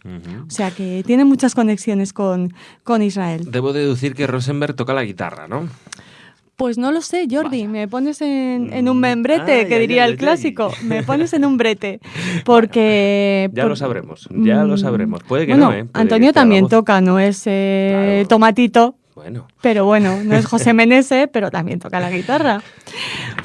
O sea que tiene muchas conexiones con Israel. Debo deducir que Rosenberg toca la guitarra, ¿no? Pues no lo sé, Jordi. Vaya. Me pones en un membrete, que diría el clásico. Me pones en un brete. Porque... Ya lo sabremos, ya lo sabremos. Puede que bueno, no, ¿eh? Antonio también toca, no es claro. Tomatito. Bueno. Pero bueno, no es José Menese, pero también toca la guitarra.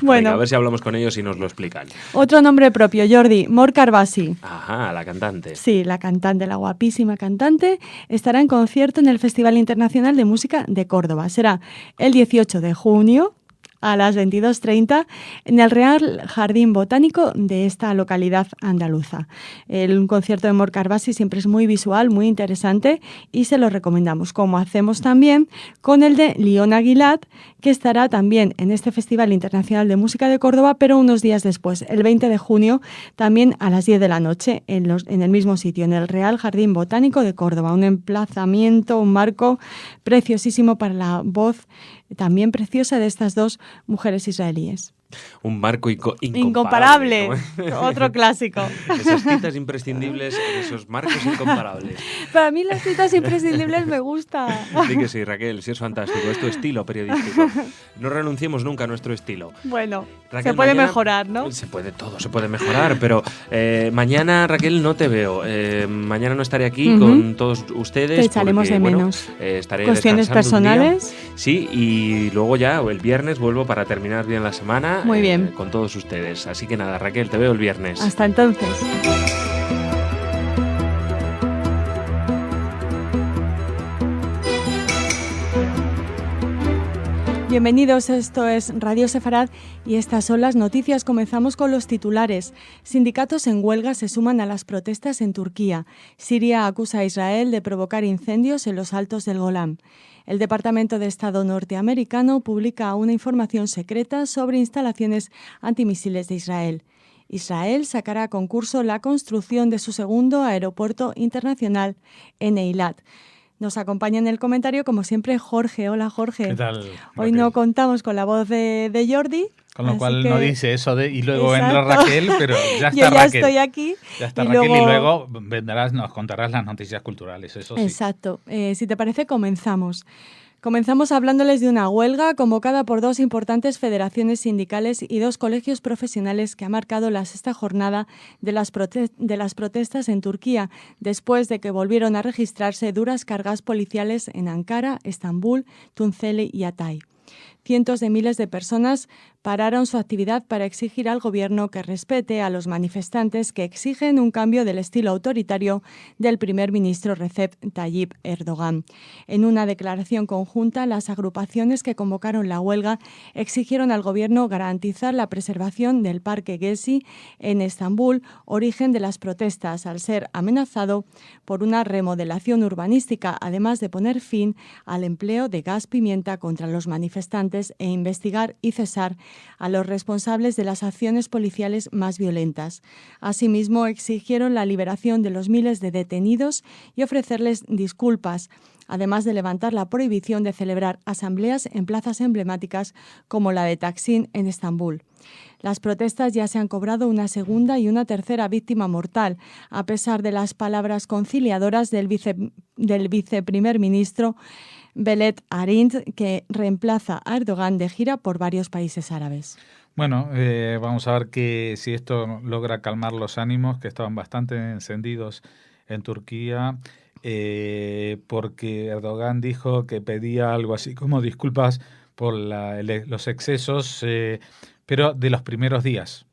Bueno. Venga, a ver si hablamos con ellos y nos lo explican. Otro nombre propio, Jordi, Mor Carbassi. Ajá, la cantante. Sí, la cantante, la guapísima cantante, estará en concierto en el Festival Internacional de Música de Córdoba. Será el 18 de junio a las 22:30 en el Real Jardín Botánico de esta localidad andaluza. Un concierto de Mor Carbassi siempre es muy visual, muy interesante y se lo recomendamos, como hacemos también con el de Liona Gilad, que estará también en este Festival Internacional de Música de Córdoba, pero unos días después, el 20 de junio, también a las 10 de la noche, en el mismo sitio, en el Real Jardín Botánico de Córdoba. Un emplazamiento, un marco preciosísimo para la voz también preciosa de estas dos mujeres israelíes. Un marco incomparable. Otro clásico. Esas citas imprescindibles, esos marcos incomparables. Para mí las citas imprescindibles me gustan. Di que sí, Raquel, sí es fantástico, es tu estilo periodístico. No renunciemos nunca a nuestro estilo. Bueno, Raquel, se puede mejorar, ¿no? Todo se puede mejorar, pero mañana, Raquel, no te veo. Mañana no estaré aquí con todos ustedes. Te echaremos de menos. Estaré ¿cuestiones personales? Sí, y luego ya el viernes vuelvo para terminar bien la semana. Muy bien. Con todos ustedes. Así que nada, Raquel, te veo el viernes. Hasta entonces. Bienvenidos, esto es Radio Sefarad y estas son las noticias. Comenzamos con los titulares. Sindicatos en huelga se suman a las protestas en Turquía. Siria acusa a Israel de provocar incendios en los altos del Golán. El Departamento de Estado norteamericano publica una información secreta sobre instalaciones antimisiles de Israel. Israel sacará a concurso la construcción de su segundo aeropuerto internacional en Eilat. Nos acompaña en el comentario, como siempre, Jorge. Hola, Jorge. ¿Qué tal? Hoy no contamos con la voz de Jordi. Con lo cual no dice eso de y luego vendrá Raquel, pero ya está Yo ya Raquel. Estoy aquí. Ya está Raquel y luego vendrás, nos contarás las noticias culturales, eso sí. Exacto. Si te parece, comenzamos. Comenzamos hablándoles de una huelga convocada por dos importantes federaciones sindicales y dos colegios profesionales que ha marcado la sexta jornada de las protestas en Turquía, después de que volvieron a registrarse duras cargas policiales en Ankara, Estambul, Tunceli y Hatay. cientos de miles de personas pararon su actividad para exigir al gobierno que respete a los manifestantes que exigen un cambio del estilo autoritario del primer ministro Recep Tayyip Erdogan. En una declaración conjunta, las agrupaciones que convocaron la huelga exigieron al gobierno garantizar la preservación del Parque Gezi en Estambul, origen de las protestas, al ser amenazado por una remodelación urbanística, además de poner fin al empleo de gas pimienta contra los manifestantes e investigar y cesar a los responsables de las acciones policiales más violentas. Asimismo, exigieron la liberación de los miles de detenidos y ofrecerles disculpas, además de levantar la prohibición de celebrar asambleas en plazas emblemáticas como la de Taksim en Estambul. Las protestas ya se han cobrado una segunda y una tercera víctima mortal, a pesar de las palabras conciliadoras del viceprimer ministro Belet Arind, que reemplaza a Erdogan de gira por varios países árabes. Bueno, vamos a ver si esto logra calmar los ánimos, que estaban bastante encendidos en Turquía, porque Erdogan dijo que pedía algo así como disculpas por los excesos, pero de los primeros días.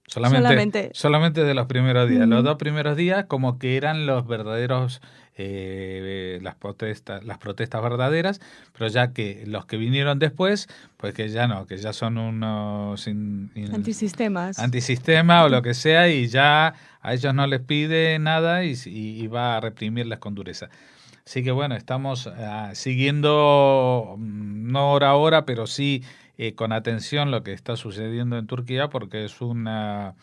Solamente de los primeros días. Los 2 primeros días como que eran los verdaderos, las protestas verdaderas, pero ya que los que vinieron después, pues que ya no, que ya son unos antisistema o lo que sea, y ya a ellos no les pide nada y va a reprimirlas con dureza. Así que bueno, estamos siguiendo, no hora a hora, pero sí con atención lo que está sucediendo en Turquía, porque es una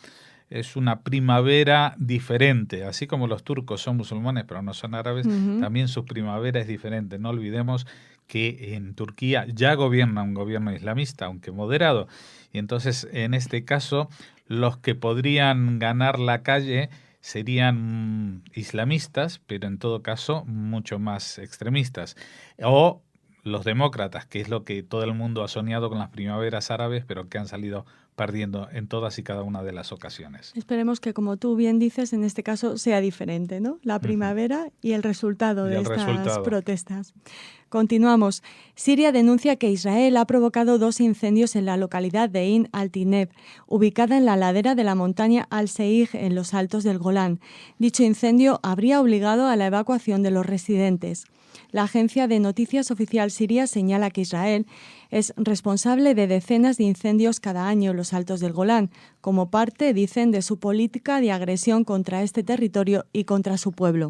primavera diferente. Así como los turcos son musulmanes pero no son árabes, también su primavera es diferente. No olvidemos que en Turquía ya gobierna un gobierno islamista, aunque moderado. Y entonces, en este caso, los que podrían ganar la calle serían islamistas, pero en todo caso mucho más extremistas. O los demócratas, que es lo que todo el mundo ha soñado con las primaveras árabes, pero que han salido perdiendo en todas y cada una de las ocasiones. Esperemos que, como tú bien dices, en este caso sea diferente, ¿no? La primavera y el resultado de estas protestas. Continuamos. Siria denuncia que Israel ha provocado 2 incendios en la localidad de Ain al-Tineb, ubicada en la ladera de la montaña Al-Seij, en los altos del Golán. Dicho incendio habría obligado a la evacuación de los residentes. La agencia de noticias oficial siria señala que Israel es responsable de decenas de incendios cada año en los altos del Golán, como parte, dicen, de su política de agresión contra este territorio y contra su pueblo.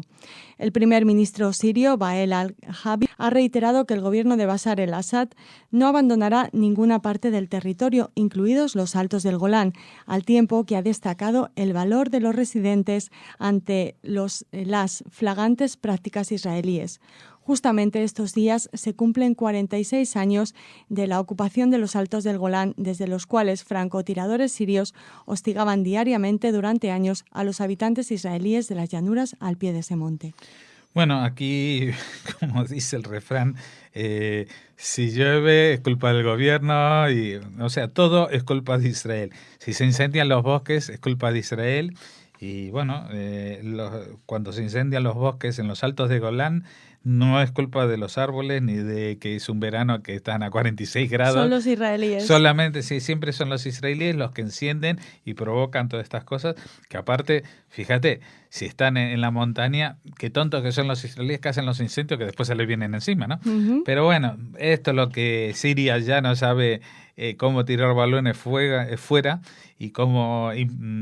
El primer ministro sirio, Wael al-Habib, ha reiterado que el gobierno de Bashar el-Assad no abandonará ninguna parte del territorio, incluidos los altos del Golán, al tiempo que ha destacado el valor de los residentes ante las flagrantes prácticas israelíes. Justamente estos días se cumplen 46 años de la ocupación de los altos del Golán, desde los cuales francotiradores sirios hostigaban diariamente durante años a los habitantes israelíes de las llanuras al pie de ese monte. Bueno, aquí, como dice el refrán, si llueve es culpa del gobierno, o sea, todo es culpa de Israel. Si se incendian los bosques es culpa de Israel. Y bueno, cuando se incendian los bosques en los altos de Golán, no es culpa de los árboles ni de que es un verano que están a 46 grados. Son los israelíes. Solamente, sí, siempre son los israelíes los que encienden y provocan todas estas cosas, que aparte, fíjate, si están en la montaña, qué tontos que son los israelíes que hacen los incendios que después se les vienen encima, ¿no? Pero bueno, esto es lo que Siria ya no sabe cómo tirar balones fuera y cómo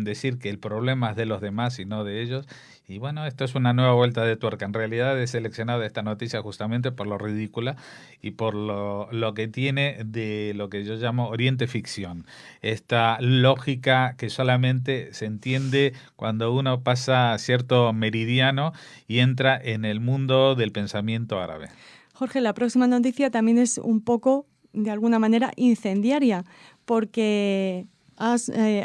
decir que el problema es de los demás y no de ellos. Y bueno, esto es una nueva vuelta de tuerca. En realidad he seleccionado esta noticia justamente por lo ridícula y por lo que tiene de lo que yo llamo Oriente ficción. Esta lógica que solamente se entiende cuando uno pasa cierto meridiano y entra en el mundo del pensamiento árabe. Jorge, la próxima noticia también es un poco, de alguna manera, incendiaria, porque Ha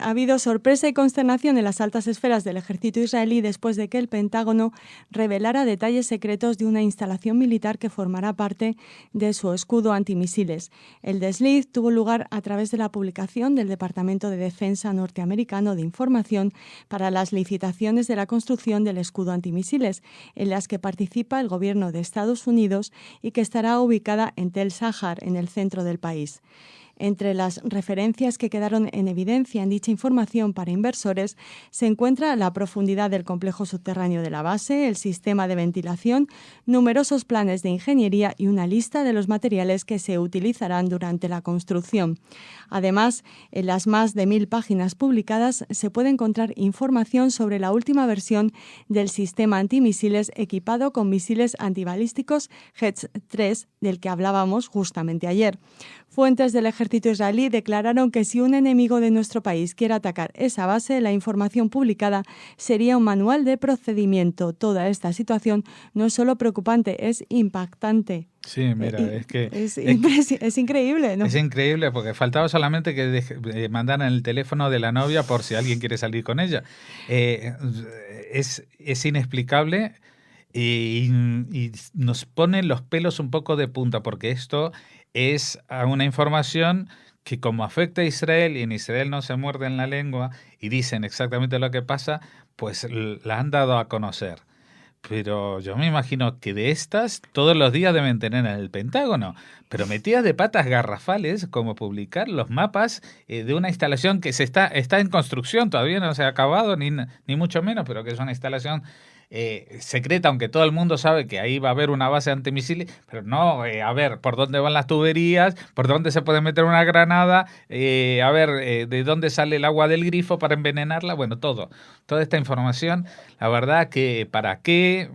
habido sorpresa y consternación en las altas esferas del ejército israelí después de que el Pentágono revelara detalles secretos de una instalación militar que formará parte de su escudo antimisiles. El desliz tuvo lugar a través de la publicación del Departamento de Defensa norteamericano de información para las licitaciones de la construcción del escudo antimisiles, en las que participa el gobierno de Estados Unidos y que estará ubicada en Tel Sahar, en el centro del país. Entre las referencias que quedaron en evidencia en dicha información para inversores se encuentra la profundidad del complejo subterráneo de la base, el sistema de ventilación, numerosos planes de ingeniería y una lista de los materiales que se utilizarán durante la construcción. Además, en las más de 1.000 páginas publicadas se puede encontrar información sobre la última versión del sistema antimisiles equipado con misiles antibalísticos Hedge-3 del que hablábamos justamente ayer. Fuentes del ejército israelí declararon que si un enemigo de nuestro país quiere atacar esa base, la información publicada sería un manual de procedimiento. Toda esta situación no es solo preocupante, es impactante. Sí, mira, es increíble, ¿no? Es increíble porque faltaba solamente que mandaran el teléfono de la novia por si alguien quiere salir con ella. Es inexplicable y nos pone los pelos un poco de punta porque esto es una información que como afecta a Israel y en Israel no se muerden la lengua y dicen exactamente lo que pasa, pues la han dado a conocer. Pero yo me imagino que de estas todos los días deben tener en el Pentágono, pero metidas de patas garrafales como publicar los mapas de una instalación que está en construcción, todavía no se ha acabado ni mucho menos, pero que es una instalación secreta, aunque todo el mundo sabe que ahí va a haber una base antimisiles, pero no, a ver, por dónde van las tuberías, por dónde se puede meter una granada, a ver, de dónde sale el agua del grifo para envenenarla, bueno, toda esta información, la verdad que ¿para qué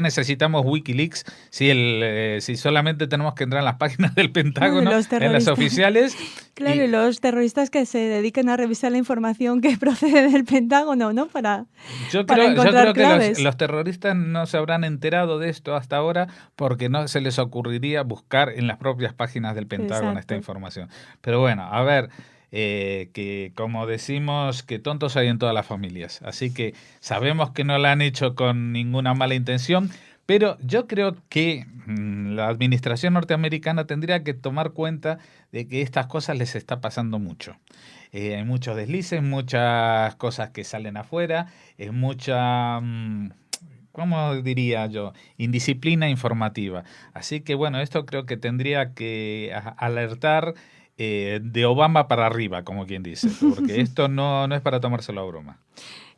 necesitamos Wikileaks si solamente tenemos que entrar en las páginas del Pentágono, en las oficiales? Claro, y los terroristas que se dediquen a revisar la información que procede del Pentágono, ¿no? Yo creo que los terroristas no se habrán enterado de esto hasta ahora porque no se les ocurriría buscar en las propias páginas del Pentágono esta información. Pero bueno, a ver, que como decimos, que tontos hay en todas las familias. Así que sabemos que no la han hecho con ninguna mala intención, pero yo creo que la administración norteamericana tendría que tomar cuenta de que estas cosas les está pasando mucho. Hay muchos deslices, muchas cosas que salen afuera, es mucha, ¿cómo diría yo?, indisciplina informativa. Así que bueno, esto creo que tendría que alertar de Obama para arriba, como quien dice, porque esto no es para tomárselo a broma.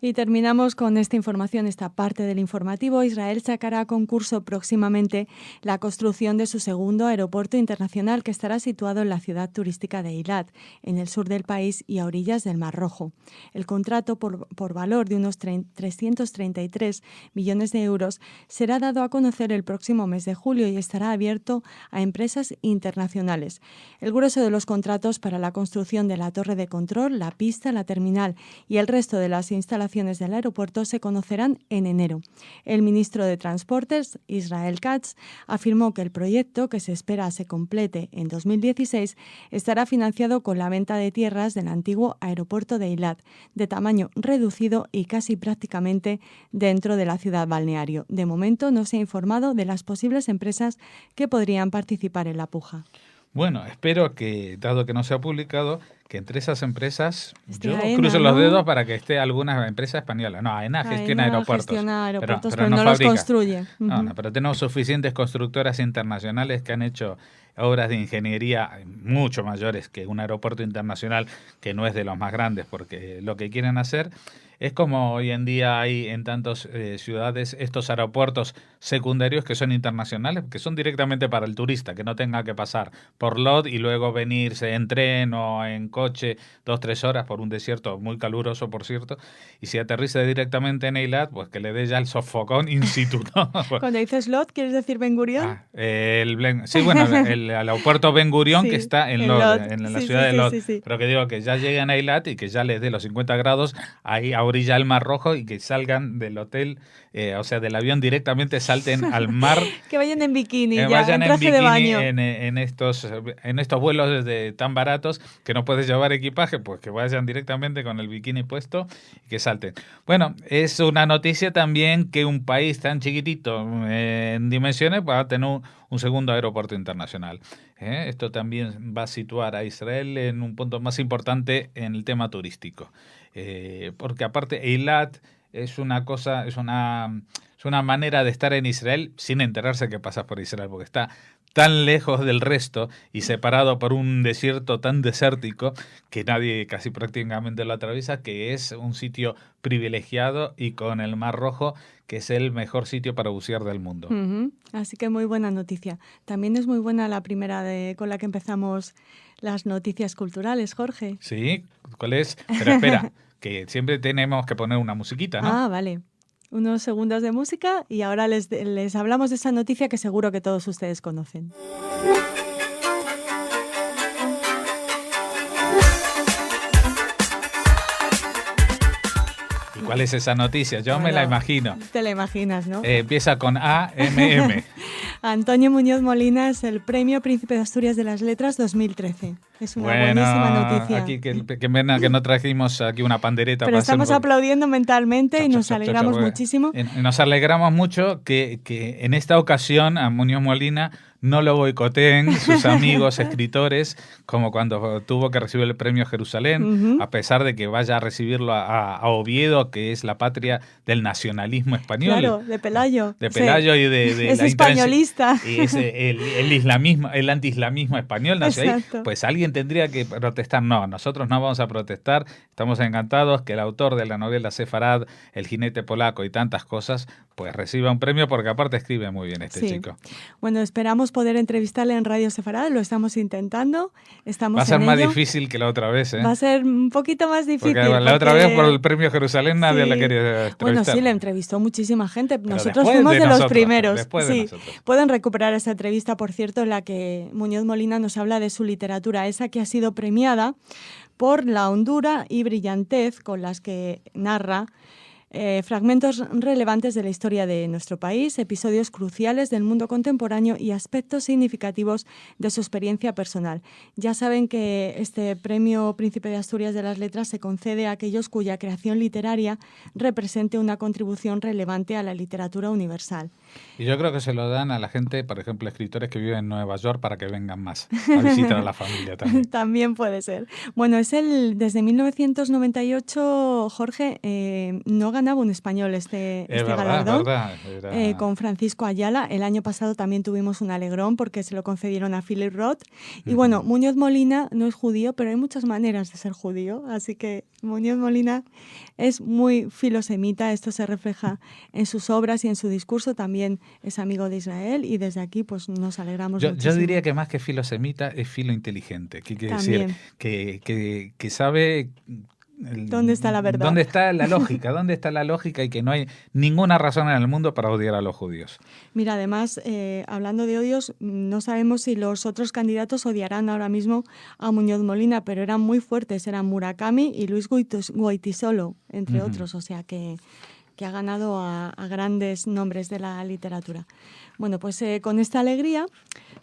Y terminamos con esta información, esta parte del informativo. Israel sacará a concurso próximamente la construcción de su segundo aeropuerto internacional que estará situado en la ciudad turística de Eilat, en el sur del país y a orillas del Mar Rojo. El contrato por valor de unos 333 millones de euros será dado a conocer el próximo mes de julio y estará abierto a empresas internacionales. El grueso de los contratos para la construcción de la torre de control, la pista, la terminal y el resto de las instalaciones del aeropuerto se conocerán en enero. El ministro de Transportes, Israel Katz, afirmó que el proyecto, que se espera se complete en 2016, estará financiado con la venta de tierras del antiguo aeropuerto de Eilat, de tamaño reducido y casi prácticamente dentro de la ciudad balneario. De momento no se ha informado de las posibles empresas que podrían participar en la puja. Bueno, espero que, dado que no se ha publicado, que entre esas empresas yo AENA, cruzo los dedos para que esté alguna empresa española. No, AENA gestiona aeropuertos. Gestiona aeropuertos, pero no los construye. No, pero tenemos suficientes constructoras internacionales que han hecho obras de ingeniería mucho mayores que un aeropuerto internacional que no es de los más grandes, porque lo que quieren hacer es como hoy en día hay en tantas ciudades estos aeropuertos secundarios que son internacionales, que son directamente para el turista, que no tenga que pasar por LOT y luego venirse en tren o en coche 2-3 horas por un desierto muy caluroso, por cierto, y si aterriza directamente en Eilat, pues que le dé ya el sofocón in situ, ¿no? Cuando dices LOT, ¿quieres decir Ben Gurión? Sí, bueno, el aeropuerto Ben Gurión sí, que está en la ciudad de Lod, pero que digo que ya lleguen a Eilat y que ya les dé los 50 grados ahí a orilla del Mar Rojo y que salgan del hotel, o sea, del avión directamente salten al mar. Que vayan en bikini, ya, vayan en traje de baño. en estos vuelos tan baratos que no puedes llevar equipaje, pues que vayan directamente con el bikini puesto y que salten. Bueno, es una noticia también que un país tan chiquitito en dimensiones va a tener un segundo aeropuerto internacional. Esto también va a situar a Israel en un punto más importante en el tema turístico. Porque aparte Eilat es una manera de estar en Israel sin enterarse que pasas por Israel, porque está tan lejos del resto y separado por un desierto tan desértico que nadie casi prácticamente lo atraviesa, que es un sitio privilegiado y con el Mar Rojo, que es el mejor sitio para bucear del mundo. Así que muy buena noticia. También es muy buena la primera con la que empezamos las noticias culturales, Jorge. Sí, ¿cuál es? Pero espera, que siempre tenemos que poner una musiquita, ¿no? Ah, vale. Unos segundos de música y ahora les hablamos de esa noticia que seguro que todos ustedes conocen. ¿Y cuál es esa noticia? Yo me la imagino. Te la imaginas, ¿no? Empieza con AMM. Antonio Muñoz Molina es el Premio Príncipe de Asturias de las Letras 2013. Es una buenísima noticia. Aquí que pena que no trajimos aquí una pandereta. Pero estamos aplaudiendo mentalmente y nos alegramos muchísimo. Nos alegramos mucho que en esta ocasión a Muñoz Molina no lo boicoteen sus amigos escritores, como cuando tuvo que recibir el premio Jerusalén, a pesar de que vaya a recibirlo a Oviedo, que es la patria del nacionalismo español. Claro, de Pelayo. De Pelayo, sí. Y de es españolista. Y es el islamismo, el anti-islamismo español nació ahí. Pues alguien tendría que protestar. No, nosotros no vamos a protestar. Estamos encantados que el autor de la novela Sefarad, El jinete polaco y tantas cosas, pues reciba un premio, porque aparte escribe muy bien este chico. Bueno, esperamos poder entrevistarle en Radio Sefarad, lo estamos intentando. Va a ser más difícil que la otra vez, ¿eh? Va a ser un poquito más difícil. Porque la otra vez por el premio Jerusalén nadie la quería entrevistar. Bueno, sí, le entrevistó muchísima gente. Nosotros fuimos de los primeros. Después de nosotros. Pueden recuperar esa entrevista, por cierto, en la que Muñoz Molina nos habla de su literatura, esa que ha sido premiada por la hondura y brillantez con las que narra fragmentos relevantes de la historia de nuestro país, episodios cruciales del mundo contemporáneo y aspectos significativos de su experiencia personal. Ya saben que este Premio Príncipe de Asturias de las Letras se concede a aquellos cuya creación literaria represente una contribución relevante a la literatura universal. Y yo creo que se lo dan a la gente, por ejemplo, escritores que viven en Nueva York, para que vengan más a visitar a la familia también. También puede ser. Bueno, desde 1998, Jorge, no ganaba un español este galardón. Con Francisco Ayala. El año pasado también tuvimos un alegrón porque se lo concedieron a Philip Roth. Y bueno, Muñoz Molina no es judío, pero hay muchas maneras de ser judío, así que Muñoz Molina es muy filosemita, esto se refleja en sus obras y en su discurso, también es amigo de Israel y desde aquí pues nos alegramos muchísimo. Yo diría que más que filosemita es filointeligente, que quiere decir que sabe ¿dónde está la verdad? ¿Dónde está la lógica? ¿Dónde está la lógica? Y que no hay ninguna razón en el mundo para odiar a los judíos. Mira, además, hablando de odios, no sabemos si los otros candidatos odiarán ahora mismo a Muñoz Molina, pero eran muy fuertes, eran Murakami y Luis Goitisolo, entre otros, o sea que ha ganado a grandes nombres de la literatura. Bueno, pues con esta alegría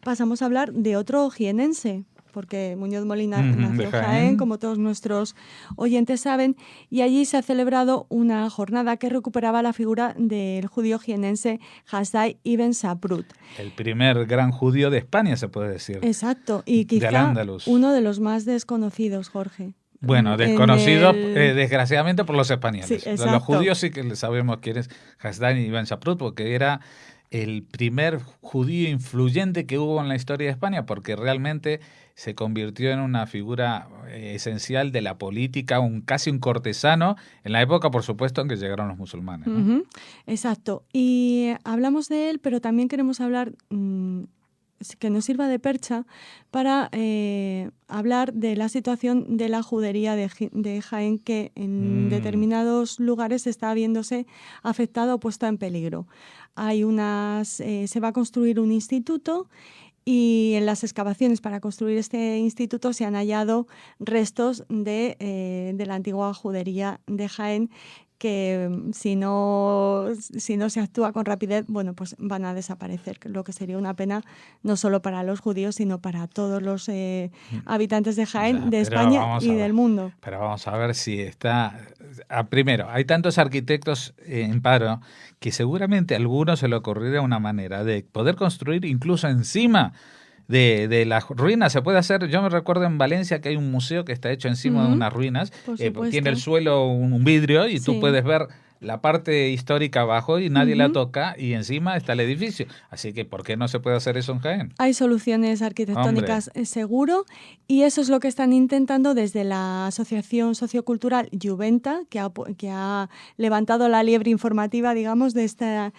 pasamos a hablar de otro jienense, porque Muñoz Molina nació en Jaén, como todos nuestros oyentes saben, y allí se ha celebrado una jornada que recuperaba la figura del judío jienense Hasdai Ibn Saprut. El primer gran judío de España, se puede decir. Exacto, y quizá uno de los más desconocidos, Jorge. Bueno, desconocido desgraciadamente por los españoles. Sí, los judíos sí que sabemos quién es Hasdai Ibn Saprut, porque era el primer judío influyente que hubo en la historia de España, porque realmente se convirtió en una figura esencial de la política, casi un cortesano, en la época, por supuesto, en que llegaron los musulmanes, ¿no? Exacto. Y hablamos de él, pero también queremos hablar, que nos sirva de percha, para hablar de la situación de la judería de Jaén, que en determinados lugares está viéndose afectada o puesta en peligro. Se va a construir un instituto Y en las excavaciones para construir este instituto se han hallado restos de la antigua judería de Jaén, que si no se actúa con rapidez, bueno, pues van a desaparecer, lo que sería una pena no solo para los judíos, sino para todos los habitantes de Jaén, de España y del mundo. Pero vamos a ver si está... Primero, hay tantos arquitectos en paro que seguramente a algunos se le ocurriría una manera de poder construir incluso encima de las ruinas. Se puede hacer, yo me recuerdo en Valencia que hay un museo que está hecho encima de unas ruinas, tiene el suelo un vidrio y tú puedes ver la parte histórica abajo y nadie la toca y encima está el edificio. Así que, ¿por qué no se puede hacer eso en Jaén? Hay soluciones arquitectónicas, seguro, y eso es lo que están intentando desde la Asociación Sociocultural Juventa, que ha levantado la liebre informativa, digamos, de este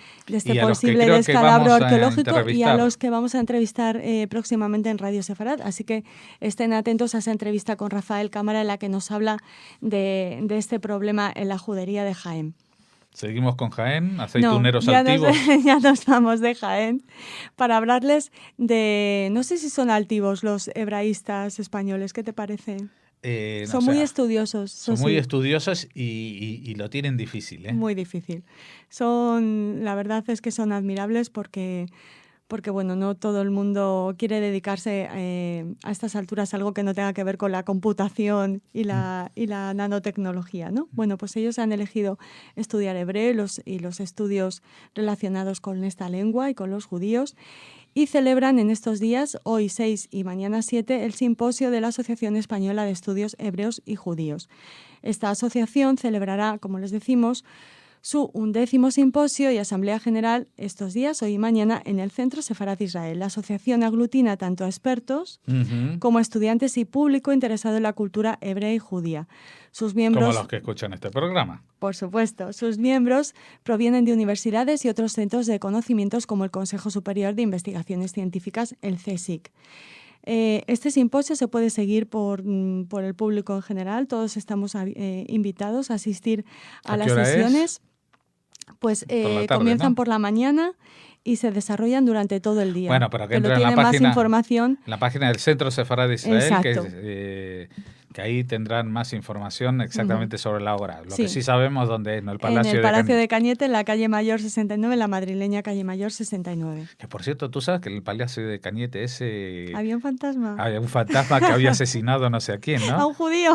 posible descalabro arqueológico, y a los que vamos a entrevistar próximamente en Radio Sefarad. Así que estén atentos a esa entrevista con Rafael Cámara en la que nos habla de este problema en la judería de Jaén. Seguimos con Jaén, aceituneros altivos. Ya nos vamos de Jaén para hablarles de, no sé si son altivos los hebraístas españoles, ¿qué te parece? Son muy estudiosos. Son muy estudiosos y lo tienen difícil, ¿eh? Muy difícil. La verdad es que son admirables porque bueno, no todo el mundo quiere dedicarse a estas alturas a algo que no tenga que ver con la computación y la nanotecnología, ¿no? Bueno, pues ellos han elegido estudiar hebreo y los estudios relacionados con esta lengua y con los judíos, y celebran en estos días, hoy 6 y mañana 7, el simposio de la Asociación Española de Estudios Hebreos y Judíos. Esta asociación celebrará, como les decimos, su 11º simposio y asamblea general estos días, hoy y mañana, en el Centro Sefarad Israel. La asociación aglutina tanto a expertos como a estudiantes y público interesado en la cultura hebrea y judía. Sus miembros, como los que escuchan este programa. Por supuesto. Sus miembros provienen de universidades y otros centros de conocimientos como el Consejo Superior de Investigaciones Científicas, el CSIC. Este simposio se puede seguir por el público en general. Todos estamos invitados a asistir a las sesiones. Pues comienzan por la mañana y se desarrollan durante todo el día. Bueno, pero que entren en la página, más información. La página del Centro Sefarad de Israel, exacto, que ahí tendrán más información exactamente sobre la obra. Lo que sí sabemos dónde es, ¿no? El Palacio de Cañete, en la calle Mayor 69, en la madrileña calle Mayor 69. Que por cierto, tú sabes que en el Palacio de Cañete ese... Había un fantasma. Había un fantasma que había asesinado no sé a quién, ¿no? A un judío.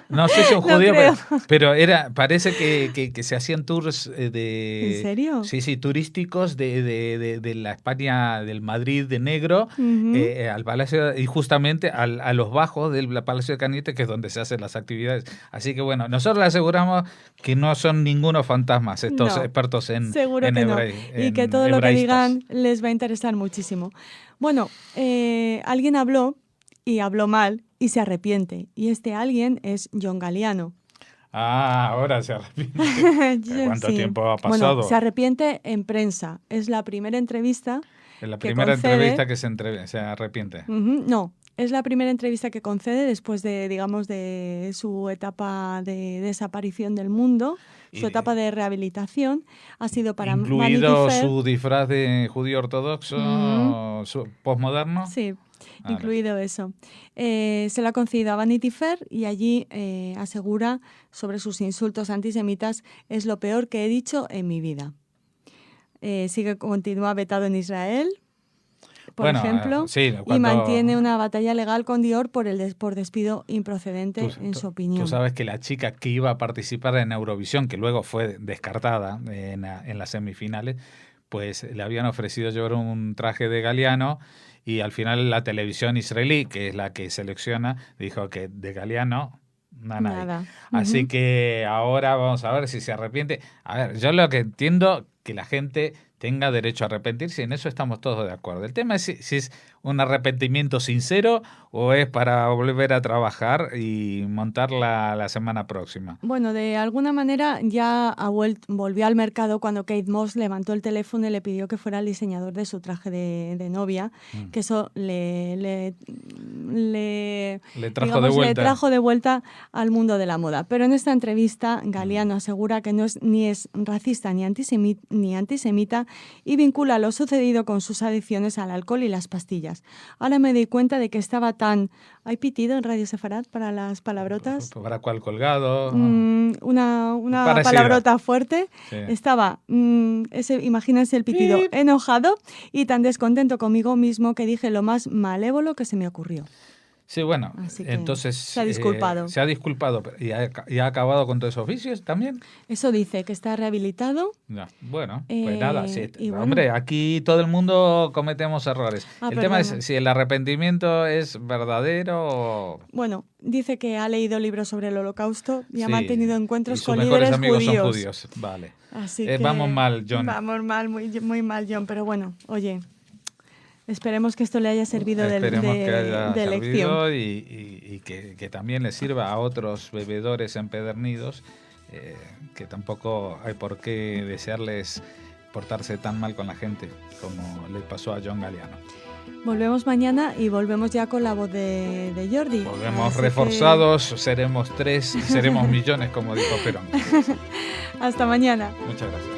No sé si un judío, no pero parece que se hacían tours de... ¿En serio? Sí, turísticos de la España, del Madrid de negro, al Palacio, y justamente a los bajos del Palacio de Cañete, que es donde se hacen las actividades. Así que bueno, nosotros le aseguramos que no son ningunos fantasmas estos expertos en seguro que no. Y que todo lo que digan les va a interesar muchísimo. Bueno, alguien habló y habló mal y se arrepiente. Y este alguien es John Galliano. Ah, ahora se arrepiente. ¿Cuánto tiempo ha pasado? Bueno, se arrepiente en prensa. Es la primera entrevista. Es la primera entrevista que se arrepiente. No. Es la primera entrevista que concede después de su etapa de desaparición del mundo, su etapa de rehabilitación. Ha sido para incluido su disfraz de judío ortodoxo, su posmoderno. Sí, incluido eso. Se lo ha concedido a Vanity Fair y allí asegura sobre sus insultos antisemitas: es lo peor que he dicho en mi vida. Continúa vetado en Israel, por ejemplo, y mantiene una batalla legal con Dior por despido improcedente, en su opinión. Tú sabes que la chica que iba a participar en Eurovisión, que luego fue descartada en las semifinales, pues le habían ofrecido llevar un traje de Galliano, y al final la televisión israelí, que es la que selecciona, dijo que de Galliano nada. Así que ahora vamos a ver si se arrepiente. A ver, yo lo que entiendo, que la gente tenga derecho a arrepentirse, y en eso estamos todos de acuerdo. El tema es si es un arrepentimiento sincero o es para volver a trabajar y montar la semana próxima. Bueno, de alguna manera ya volvió al mercado cuando Kate Moss levantó el teléfono y le pidió que fuera el diseñador de su traje de novia, que eso le trajo de vuelta al mundo de la moda. Pero en esta entrevista Galliano asegura que ni es racista ni antisemita, Palestina y vincula lo sucedido con sus adicciones al alcohol y las pastillas. Ahora me di cuenta de que estaba tan... ¿Hay pitido en Radio Sefarad para las palabrotas? ¿Para cuál colgado? Una Parecida. palabrota fuerte. Sí. Estaba, imagínense el pitido, ¡Pip! enojado y tan descontento conmigo mismo que dije lo más malévolo que se me ocurrió. Sí, bueno, Así que entonces se ha disculpado. se ha disculpado y ha acabado con todos esos vicios también. Eso dice, que está rehabilitado. No, bueno, pues nada, sí. y bueno. Hombre, aquí todo el mundo cometemos errores. El tema perdona. es si el arrepentimiento es verdadero o... Bueno, dice que ha leído libros sobre el Holocausto y ha Sí, mantenido encuentros y sus con mejores líderes amigos judíos. son judíos. Vale. Así que Vamos mal, John. Vamos mal, muy mal, John. Pero bueno, oye, esperemos que esto le haya servido Esperemos que haya de lección. servido y que también le sirva a otros bebedores empedernidos, que tampoco hay por qué desearles portarse tan mal con la gente como le pasó a John Galliano. Volvemos mañana y volvemos ya con la voz de Jordi. Volvemos Así reforzados, seremos 3 y seremos millones, como dijo Perón. Hasta mañana. Muchas gracias.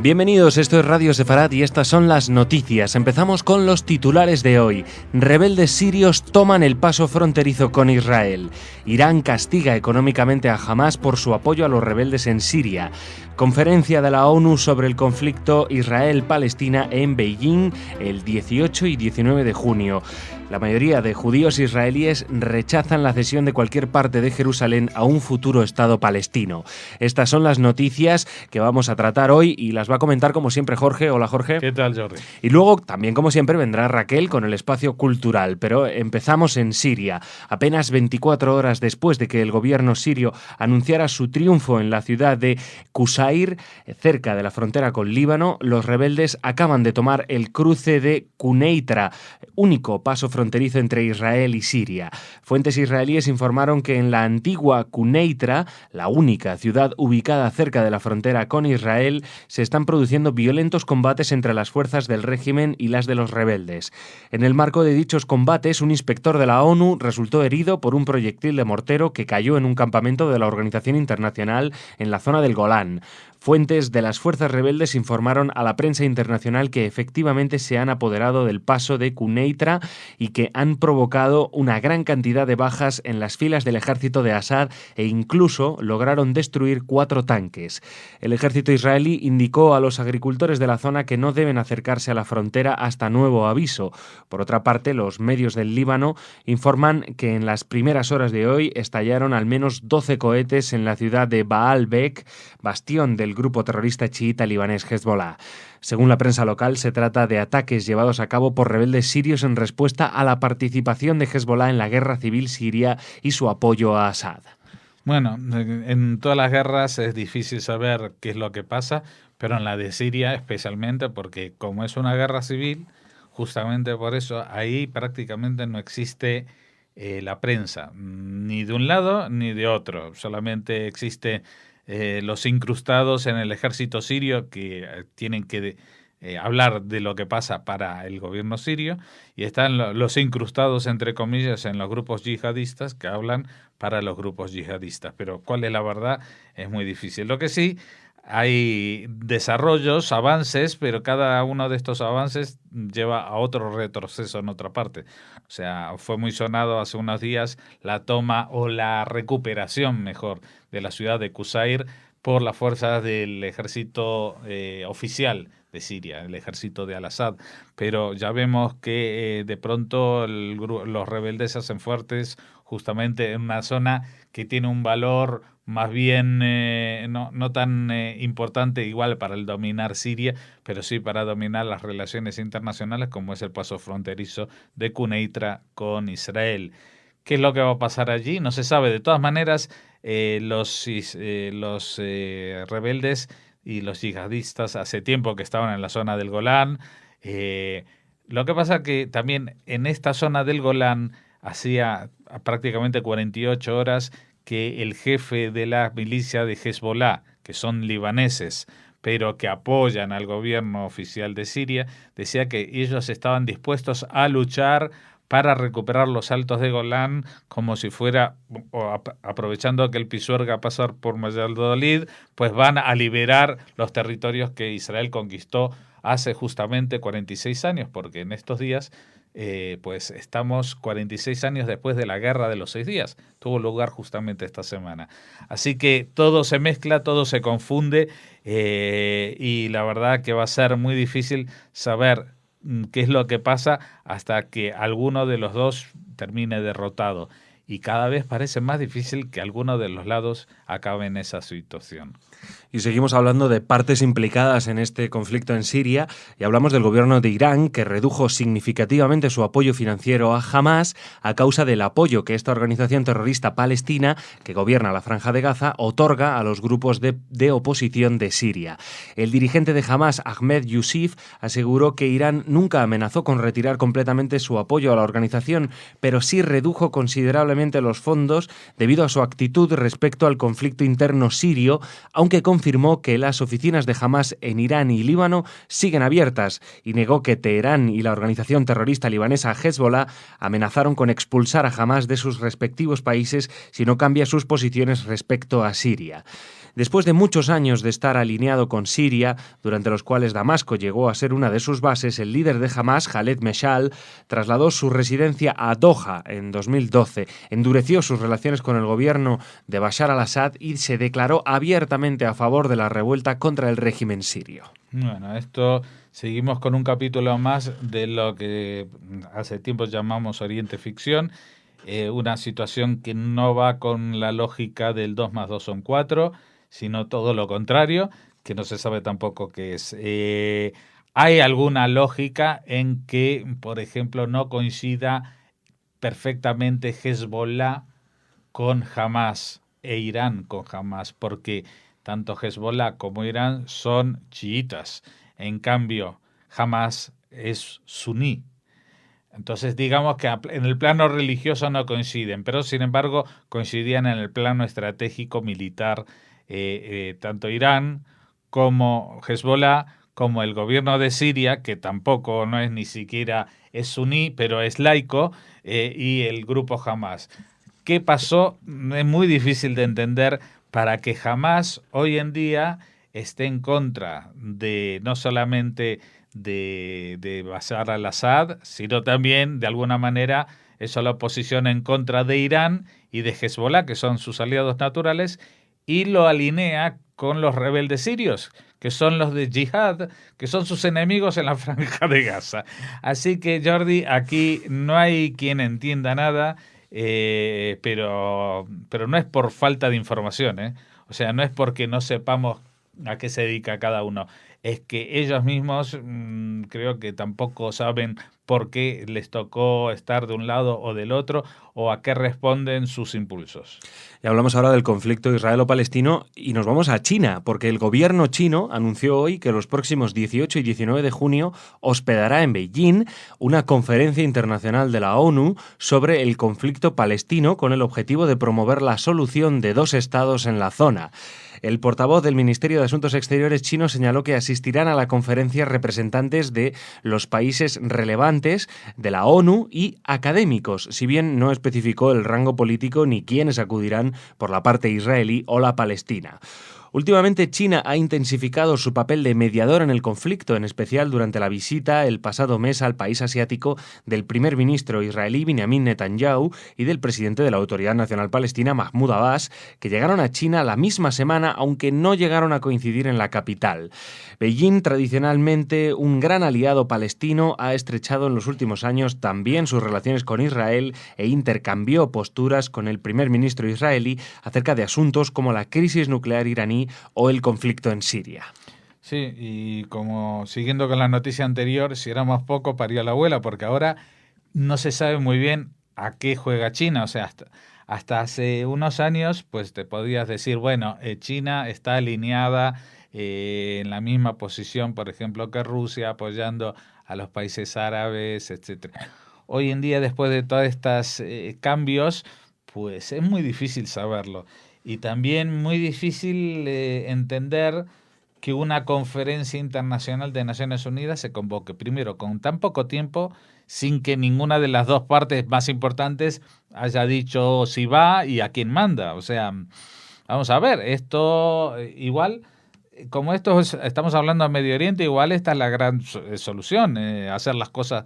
Bienvenidos, esto es Radio Sefarad y estas son las noticias. Empezamos con los titulares de hoy. Rebeldes sirios toman el paso fronterizo con Israel. Irán castiga económicamente a Hamás por su apoyo a los rebeldes en Siria. Conferencia de la ONU sobre el conflicto Israel-Palestina en Beijing el 18 y 19 de junio. La mayoría de judíos israelíes rechazan la cesión de cualquier parte de Jerusalén a un futuro Estado palestino. Estas son las noticias que vamos a tratar hoy y las va a comentar como siempre Jorge. Hola Jorge. ¿Qué tal, Jordi? Y luego también como siempre vendrá Raquel con el espacio cultural, pero empezamos en Siria. Apenas 24 horas después de que el gobierno sirio anunciara su triunfo en la ciudad de Qusair, cerca de la frontera con Líbano, los rebeldes acaban de tomar el cruce de Quneitra, único paso fronterizo entre Israel y Siria. Fuentes israelíes informaron que en la antigua Quneitra, la única ciudad ubicada cerca de la frontera con Israel, se están produciendo violentos combates entre las fuerzas del régimen y las de los rebeldes. En el marco de dichos combates, un inspector de la ONU resultó herido por un proyectil de mortero que cayó en un campamento de la Organización Internacional en la zona del Golán. Fuentes de las fuerzas rebeldes informaron a la prensa internacional que efectivamente se han apoderado del paso de Quneitra y que han provocado una gran cantidad de bajas en las filas del ejército de Assad e incluso lograron destruir 4 tanques. El ejército israelí indicó a los agricultores de la zona que no deben acercarse a la frontera hasta nuevo aviso. Por otra parte, los medios del Líbano informan que en las primeras horas de hoy estallaron al menos 12 cohetes en la ciudad de Baalbek, bastión del grupo terrorista chiita libanés Hezbollah. Según la prensa local, se trata de ataques llevados a cabo por rebeldes sirios en respuesta a la participación de Hezbollah en la guerra civil siria y su apoyo a Assad. Bueno, en todas las guerras es difícil saber qué es lo que pasa, pero en la de Siria especialmente, porque como es una guerra civil, justamente por eso ahí prácticamente no existe la prensa, ni de un lado ni de otro, solamente existe los incrustados en el ejército sirio que tienen que hablar de lo que pasa para el gobierno sirio, y están los incrustados, entre comillas, en los grupos yihadistas que hablan para los grupos yihadistas. Pero cuál es la verdad es muy difícil. Lo que sí, hay desarrollos, avances, pero cada uno de estos avances lleva a otro retroceso en otra parte. O sea, fue muy sonado hace unos días la toma o la recuperación, mejor, de la ciudad de Qusair por las fuerzas del ejército oficial de Siria, el ejército de Al-Assad. Pero ya vemos que de pronto los rebeldes se hacen fuertes justamente en una zona que tiene un valor más bien no tan importante igual para el dominar Siria, pero sí para dominar las relaciones internacionales, como es el paso fronterizo de Quneitra con Israel. ¿Qué es lo que va a pasar allí? No se sabe. De todas maneras, los rebeldes y los yihadistas hace tiempo que estaban en la zona del Golán. Lo que pasa que también en esta zona del Golán hacía prácticamente 48 horas que el jefe de la milicia de Hezbollah, que son libaneses, pero que apoyan al gobierno oficial de Siria, decía que ellos estaban dispuestos a luchar para recuperar los altos de Golán, como si fuera, aprovechando que el Pisuerga va a pasar por Valladolid, pues van a liberar los territorios que Israel conquistó hace justamente 46 años, porque en estos días pues estamos 46 años después de la Guerra de los 6 días. Tuvo lugar justamente esta semana. Así que todo se mezcla, todo se confunde y la verdad que va a ser muy difícil saber qué es lo que pasa hasta que alguno de los dos termine derrotado. Y cada vez parece más difícil que alguno de los lados acabe en esa situación. Y seguimos hablando de partes implicadas en este conflicto en Siria y hablamos del gobierno de Irán, que redujo significativamente su apoyo financiero a Hamás a causa del apoyo que esta organización terrorista palestina, que gobierna la Franja de Gaza, otorga a los grupos de oposición de Siria. El dirigente de Hamás, Ahmed Yousif, aseguró que Irán nunca amenazó con retirar completamente su apoyo a la organización, pero sí redujo considerablemente los fondos debido a su actitud respecto al conflicto interno sirio, aunque confirmó que las oficinas de Hamás en Irán y Líbano siguen abiertas y negó que Teherán y la organización terrorista libanesa Hezbollah amenazaron con expulsar a Hamás de sus respectivos países si no cambia sus posiciones respecto a Siria. Después de muchos años de estar alineado con Siria, durante los cuales Damasco llegó a ser una de sus bases, el líder de Hamás, Khaled Meshal, trasladó su residencia a Doha en 2012, endureció sus relaciones con el gobierno de Bashar al-Assad y se declaró abiertamente a favor de la revuelta contra el régimen sirio. Bueno, esto seguimos con un capítulo más de lo que hace tiempo llamamos Oriente Ficción, una situación que no va con la lógica del 2 más 2 son 4, sino todo lo contrario, que no se sabe tampoco qué es. Hay alguna lógica en que, por ejemplo, no coincida perfectamente Hezbollah con Hamás e Irán con Hamás, porque tanto Hezbollah como Irán son chiitas. En cambio, Hamás es suní. Entonces, digamos que en el plano religioso no coinciden, pero sin embargo coincidían en el plano estratégico militar. Tanto Irán como Hezbollah, como el gobierno de Siria, que tampoco no es ni siquiera es suní, pero es laico, y el grupo Hamás. ¿Qué pasó? Es muy difícil de entender para que Hamás hoy en día esté en contra de no solamente de Bashar al-Assad, sino también, de alguna manera, eso la oposición en contra de Irán y de Hezbollah, que son sus aliados naturales, y lo alinea con los rebeldes sirios, que son los de Jihad, que son sus enemigos en la Franja de Gaza. Así que, Jordi, aquí no hay quien entienda nada, pero no es por falta de información, ¿eh? O sea, no es porque no sepamos a qué se dedica cada uno. Es que ellos mismos creo que tampoco saben por qué les tocó estar de un lado o del otro o a qué responden sus impulsos. Y hablamos ahora del conflicto israelo-palestino y nos vamos a China, porque el gobierno chino anunció hoy que los próximos 18 y 19 de junio hospedará en Beijing una conferencia internacional de la ONU sobre el conflicto palestino con el objetivo de promover la solución de 2 estados en la zona. El portavoz del Ministerio de Asuntos Exteriores chino señaló que asistirán a la conferencia representantes de los países relevantes de la ONU y académicos, si bien no especificó el rango político ni quiénes acudirán por la parte israelí o la palestina. Últimamente China ha intensificado su papel de mediador en el conflicto, en especial durante la visita el pasado mes al país asiático del primer ministro israelí Benjamin Netanyahu y del presidente de la Autoridad Nacional Palestina Mahmoud Abbas, que llegaron a China la misma semana, aunque no llegaron a coincidir en la capital. Beijing, tradicionalmente un gran aliado palestino, ha estrechado en los últimos años también sus relaciones con Israel e intercambió posturas con el primer ministro israelí acerca de asuntos como la crisis nuclear iraní o el conflicto en Siria. Sí, y como siguiendo con la noticia anterior, si éramos poco paría la abuela, porque ahora no se sabe muy bien a qué juega China. O sea, hasta hace unos años, pues te podías decir, bueno, China está alineada en la misma posición, por ejemplo, que Rusia, apoyando a los países árabes, etcétera. Hoy en día, después de todos estos cambios, pues es muy difícil saberlo. Y también muy difícil entender que una conferencia internacional de Naciones Unidas se convoque, primero, con tan poco tiempo sin que ninguna de las dos partes más importantes haya dicho si va y a quién manda. O sea, vamos a ver, esto igual, como estamos hablando de Medio Oriente, igual esta es la gran solución, hacer las cosas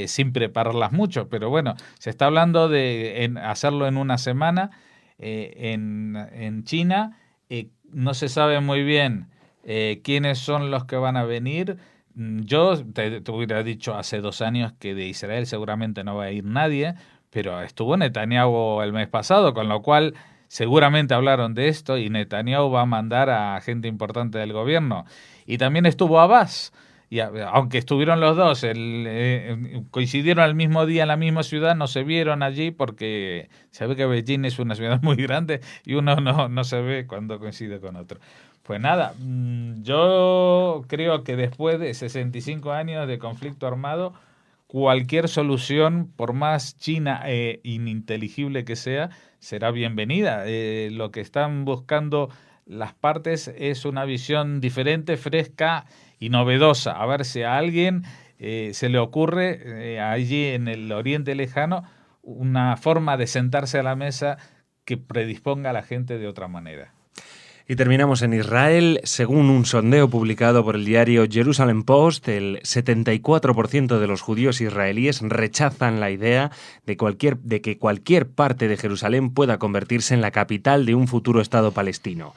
sin prepararlas mucho. Pero bueno, se está hablando de hacerlo en una semana en China. No se sabe muy bien quiénes son los que van a venir. Yo te hubiera dicho hace 2 años que de Israel seguramente no va a ir nadie, pero estuvo Netanyahu el mes pasado, con lo cual seguramente hablaron de esto y Netanyahu va a mandar a gente importante del gobierno. Y también estuvo Abbas. Y aunque estuvieron los dos, coincidieron el mismo día en la misma ciudad, no se vieron allí porque se ve que Beijing es una ciudad muy grande y uno no se ve cuando coincide con otro. Pues nada, yo creo que después de 65 años de conflicto armado, cualquier solución, por más china e ininteligible que sea, será bienvenida. Lo que están buscando las partes es una visión diferente, fresca y novedosa. A ver si a alguien se le ocurre allí en el Oriente Lejano una forma de sentarse a la mesa que predisponga a la gente de otra manera. Y terminamos en Israel. Según un sondeo publicado por el diario Jerusalem Post, el 74% de los judíos israelíes rechazan la idea de que cualquier parte de Jerusalén pueda convertirse en la capital de un futuro Estado palestino.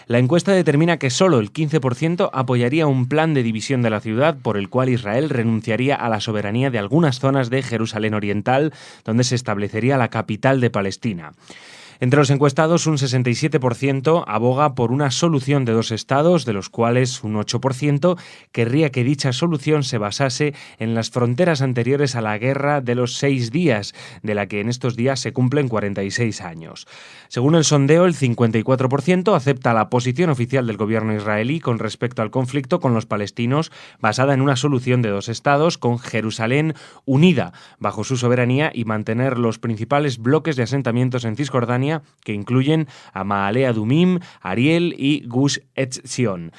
La encuesta determina que solo el 15% apoyaría un plan de división de la ciudad por el cual Israel renunciaría a la soberanía de algunas zonas de Jerusalén Oriental, donde se establecería la capital de Palestina. Entre los encuestados, un 67% aboga por una solución de 2 estados, de los cuales un 8% querría que dicha solución se basase en las fronteras anteriores a la Guerra de los 6 días, de la que en estos días se cumplen 46 años. Según el sondeo, el 54% acepta la posición oficial del gobierno israelí con respecto al conflicto con los palestinos, basada en una solución de 2 estados, con Jerusalén unida bajo su soberanía y mantener los principales bloques de asentamientos en Cisjordania, que incluyen a Ma'ale Adumim, Ariel y Gush Etzion.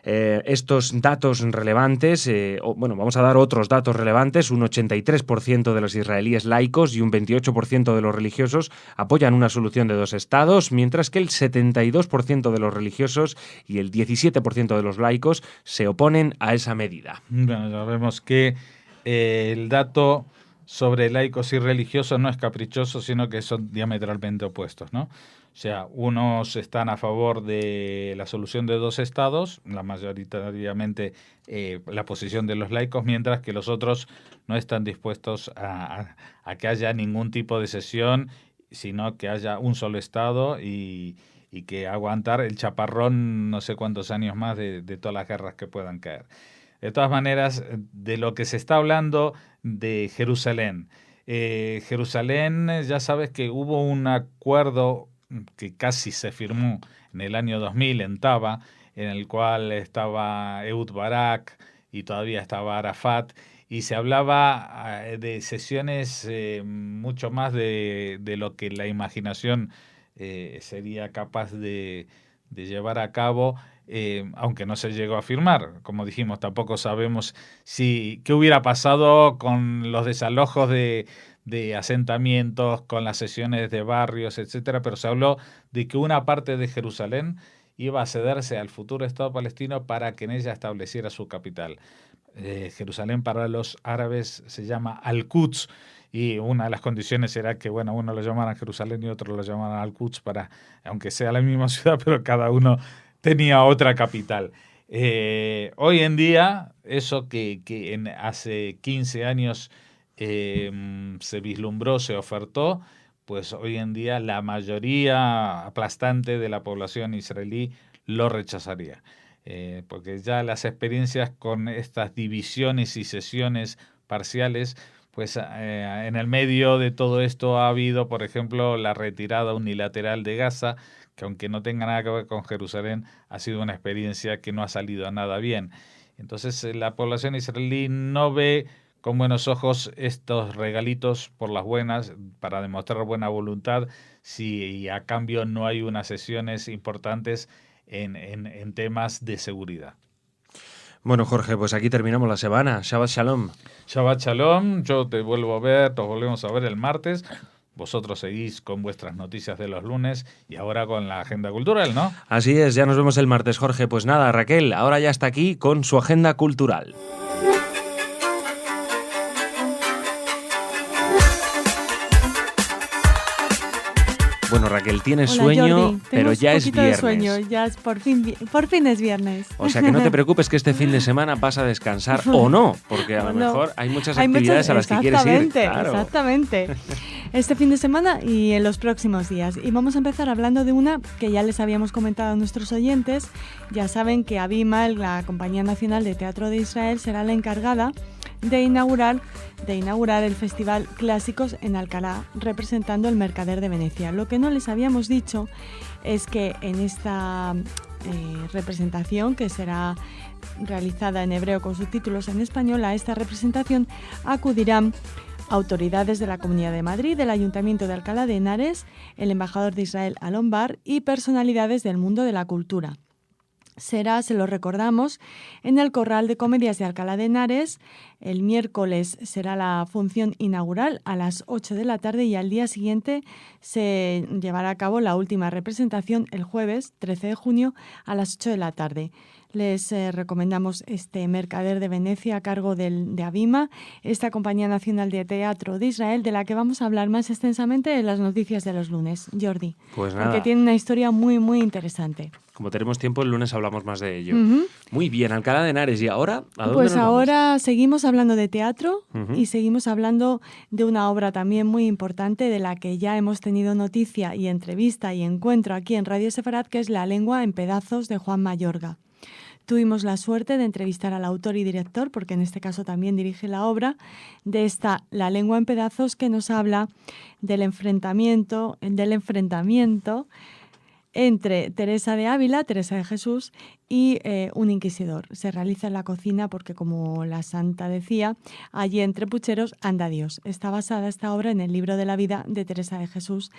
Estos datos relevantes, vamos a dar otros datos relevantes. Un 83% de los israelíes laicos y un 28% de los religiosos apoyan una solución de 2 estados, mientras que el 72% de los religiosos y el 17% de los laicos se oponen a esa medida. Bueno, ya vemos que el dato sobre laicos y religiosos no es caprichoso, sino que son diametralmente opuestos, ¿no? O sea, unos están a favor de la solución de 2 estados, la mayoritariamente la posición de los laicos, mientras que los otros no están dispuestos a que haya ningún tipo de cesión, sino que haya un solo estado y que aguantar el chaparrón no sé cuántos años más de todas las guerras que puedan caer. De todas maneras, de lo que se está hablando de Jerusalén. Jerusalén, ya sabes que hubo un acuerdo que casi se firmó en el año 2000 en Taba, en el cual estaba Ehud Barak y todavía estaba Arafat, y se hablaba de sesiones mucho más de lo que la imaginación sería capaz de llevar a cabo, aunque no se llegó a firmar. Como dijimos, tampoco sabemos qué hubiera pasado con los desalojos de asentamientos, con las sesiones de barrios, etcétera, pero se habló de que una parte de Jerusalén iba a cederse al futuro Estado palestino para que en ella estableciera su capital. Jerusalén para los árabes se llama Al-Quds, y una de las condiciones era que, bueno, uno lo llamaran Jerusalén y otro lo llamaran Al-Quds, aunque sea la misma ciudad, pero cada uno tenía otra capital. Hoy en día, eso que hace 15 años se vislumbró, se ofertó, pues hoy en día la mayoría aplastante de la población israelí lo rechazaría. Porque ya las experiencias con estas divisiones y sesiones parciales, pues en el medio de todo esto ha habido, por ejemplo, la retirada unilateral de Gaza, que aunque no tenga nada que ver con Jerusalén, ha sido una experiencia que no ha salido nada bien. Entonces la población israelí no ve con buenos ojos estos regalitos por las buenas para demostrar buena voluntad si a cambio no hay unas sesiones importantes en temas de seguridad. Bueno, Jorge, pues aquí terminamos la semana. Shabbat Shalom. Shabbat Shalom, yo te vuelvo a ver, nos volvemos a ver el martes. Vosotros seguís con vuestras noticias de los lunes y ahora con la agenda cultural, ¿no? Así es, ya nos vemos el martes, Jorge. Pues nada, Raquel, ahora ya está aquí con su agenda cultural. Bueno, Raquel, tienes Hola, sueño, Jordi. pero ya es viernes. De sueño, ya es por fin es viernes. O sea que no te preocupes que este fin de semana vas a descansar o no, porque a lo mejor hay muchas actividades a las que quieres ir. Claro. Exactamente. Este fin de semana y en los próximos días. Y vamos a empezar hablando de una que ya les habíamos comentado a nuestros oyentes. Ya saben que Abimal, la Compañía Nacional de Teatro de Israel, será la encargada de inaugurar el Festival Clásicos en Alcalá, representando el Mercader de Venecia. Lo que no les habíamos dicho es que en esta representación, que será realizada en hebreo con subtítulos en español, a esta representación acudirán autoridades de la Comunidad de Madrid, del Ayuntamiento de Alcalá de Henares, el embajador de Israel Alon Bar y personalidades del mundo de la cultura. Será, se lo recordamos, en el Corral de Comedias de Alcalá de Henares. El miércoles será la función inaugural a las 8 de la tarde y al día siguiente se llevará a cabo la última representación el jueves 13 de junio a las 8 de la tarde. Les recomendamos este Mercader de Venecia a cargo de Abima, esta Compañía Nacional de Teatro de Israel, de la que vamos a hablar más extensamente en las noticias de los lunes. Jordi, pues nada, porque tiene una historia muy, muy interesante. Como tenemos tiempo, el lunes hablamos más de ello. Uh-huh. Muy bien, Alcalá de Henares. ¿Y ahora a dónde Pues nos ahora vamos? seguimos hablando de teatro Uh-huh. y seguimos hablando de una obra también muy importante de la que ya hemos tenido noticia y entrevista y encuentro aquí en Radio Sefarad, que es La lengua en pedazos de Juan Mayorga. Tuvimos la suerte de entrevistar al autor y director, porque en este caso también dirige la obra, de esta La lengua en pedazos, que nos habla del enfrentamiento entre Teresa de Ávila, Teresa de Jesús, y un inquisidor. Se realiza en la cocina porque, como la santa decía, allí entre pucheros anda Dios. Está basada esta obra en el libro de la vida de Teresa de Jesús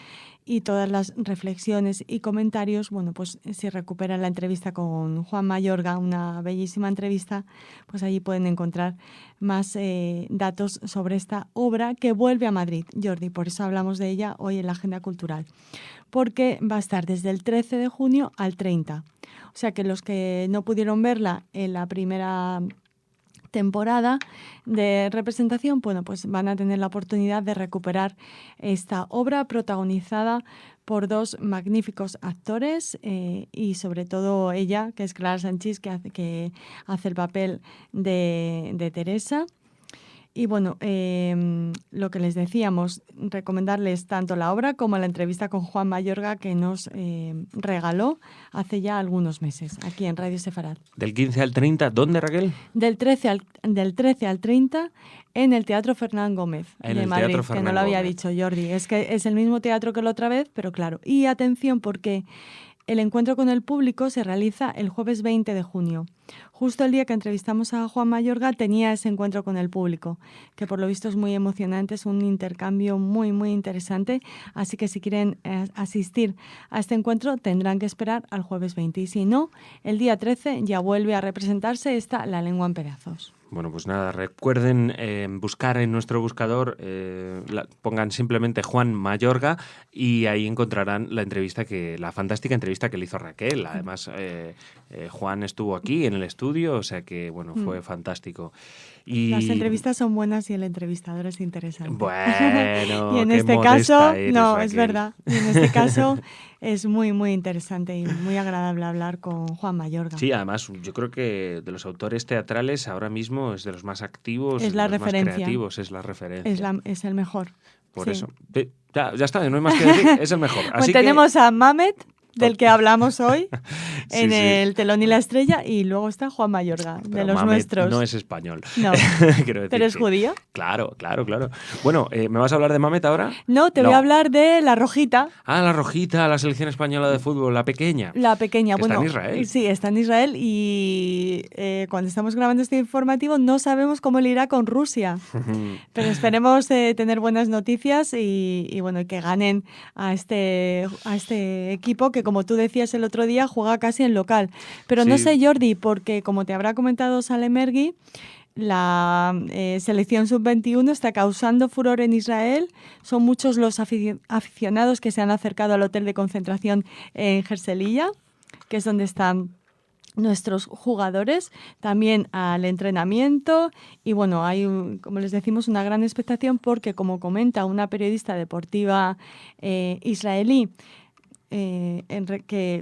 y todas las reflexiones y comentarios, bueno, pues si recuperan la entrevista con Juan Mayorga, una bellísima entrevista, pues allí pueden encontrar más datos sobre esta obra que vuelve a Madrid, Jordi. Por eso hablamos de ella hoy en la Agenda Cultural, porque va a estar desde el 13 de junio al 30. O sea que los que no pudieron verla en la primera temporada de representación, bueno, pues van a tener la oportunidad de recuperar esta obra protagonizada por dos magníficos actores y sobre todo ella, que es Clara Sanchís, que hace el papel de Teresa. Y bueno, lo que les decíamos, recomendarles tanto la obra como la entrevista con Juan Mayorga que nos regaló hace ya algunos meses aquí en Radio Sefarad. Del 15 al 30, ¿dónde, Raquel? Del 13 al 30 en el Teatro Fernán Gómez de Madrid, Teatro Fernán que no lo había Gómez. dicho Jordi. Es que es el mismo teatro que la otra vez, pero claro. Y atención, porque el encuentro con el público se realiza el jueves 20 de junio. Justo el día que entrevistamos a Juan Mayorga tenía ese encuentro con el público, que por lo visto es muy emocionante, es un intercambio muy, muy interesante. Así que si quieren asistir a este encuentro tendrán que esperar al jueves 20. Y si no, el día 13 ya vuelve a representarse esta La lengua en pedazos. Bueno, pues nada, recuerden buscar en nuestro buscador, pongan simplemente Juan Mayorga y ahí encontrarán la fantástica entrevista que le hizo Raquel. Además, Juan estuvo aquí en el estudio, o sea que, bueno, fue fantástico. Y las entrevistas son buenas y el entrevistador es interesante. Bueno, y en qué este modesta caso, eres, no, Raquel. es verdad. Y en este caso es muy, muy interesante y muy agradable hablar con Juan Mayorga. Sí, además, yo creo que de los autores teatrales ahora mismo es de los más activos, es la de los referencia. más creativos, es la referencia. Es el mejor. Por sí. eso. Ya está, no hay más que decir, es el mejor. Así Bueno, tenemos a Mamet, del que hablamos hoy, en sí. el Telón y la Estrella, y luego está Juan Mayorga, Pero de los Mamet nuestros. no es español. No, Quiero decir, ¿pero es sí. judío? Claro. Bueno, ¿me vas a hablar de Mamet ahora? No, te voy a hablar de La Rojita. Ah, la Rojita, la selección española de fútbol, la pequeña. La pequeña, Que bueno. está en Israel. Sí, está en Israel y cuando estamos grabando este informativo no sabemos cómo le irá con Rusia. Pero esperemos tener buenas noticias y bueno, que ganen a este equipo que como tú decías el otro día, juega casi en local. Pero Sí. no sé, Jordi, porque como te habrá comentado Salemergui, la selección sub-21 está causando furor en Israel. Son muchos los aficionados que se han acercado al hotel de concentración en Herzliya, que es donde están nuestros jugadores, también al entrenamiento, y bueno, hay, como les decimos, una gran expectación porque, como comenta una periodista deportiva israelí,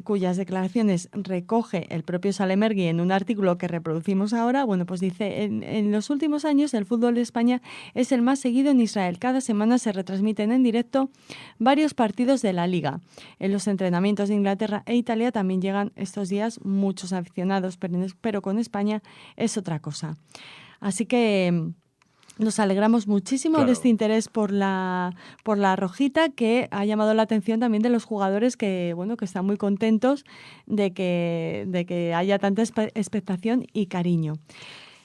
cuyas declaraciones recoge el propio Salemergui en un artículo que reproducimos ahora, bueno, pues dice, en los últimos años el fútbol de España es el más seguido en Israel. Cada semana se retransmiten en directo varios partidos de la Liga. En los entrenamientos de Inglaterra e Italia también llegan estos días muchos aficionados, pero con España es otra cosa. Así que nos alegramos muchísimo de este interés por la rojita, que ha llamado la atención también de los jugadores que, bueno, que están muy contentos de que haya tanta expectación y cariño.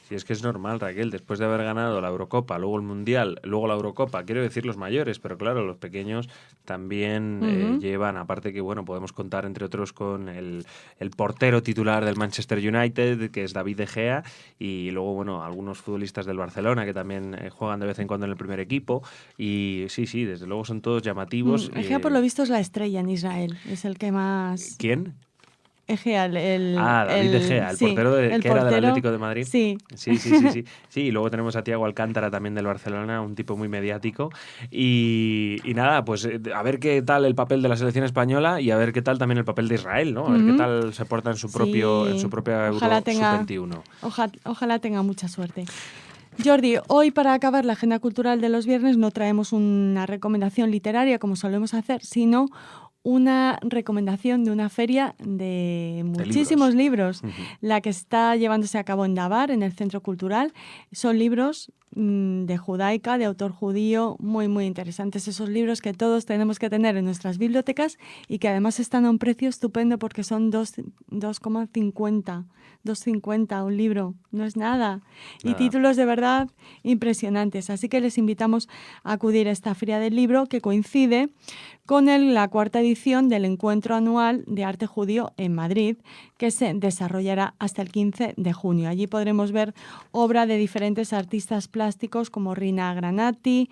Sí, es que es normal, Raquel, después de haber ganado la Eurocopa, luego el Mundial, luego la Eurocopa, quiero decir los mayores, pero claro, los pequeños también llevan, aparte que, bueno, podemos contar entre otros con el portero titular del Manchester United, que es David De Gea, y luego, bueno, algunos futbolistas del Barcelona que también juegan de vez en cuando en el primer equipo, y sí, desde luego son todos llamativos. De Gea, por lo visto, es la estrella en Israel, es el que más... ¿Quién? Egea, David De Gea, el portero que era del Atlético de Madrid. Sí. Sí, y luego tenemos a Thiago Alcántara también del Barcelona, un tipo muy mediático. Y nada, pues a ver qué tal el papel de la selección española y a ver qué tal también el papel de Israel, ¿no? A ver qué tal se porta en su propia Euro Sub-21. Ojalá tenga mucha suerte. Jordi, hoy para acabar la agenda cultural de los viernes no traemos una recomendación literaria como solemos hacer, sino una recomendación de una feria de muchísimos libros. La que está llevándose a cabo en Dabar, en el Centro Cultural. Son libros de judaica, de autor judío, muy, muy interesantes. Esos libros que todos tenemos que tener en nuestras bibliotecas y que además están a un precio estupendo porque son 2,50 un libro. No es nada. Y títulos de verdad impresionantes. Así que les invitamos a acudir a esta feria del libro que coincide con la cuarta edición del Encuentro Anual de Arte Judío en Madrid, que se desarrollará hasta el 15 de junio. Allí podremos ver obra de diferentes artistas plásticos como Rina Granati,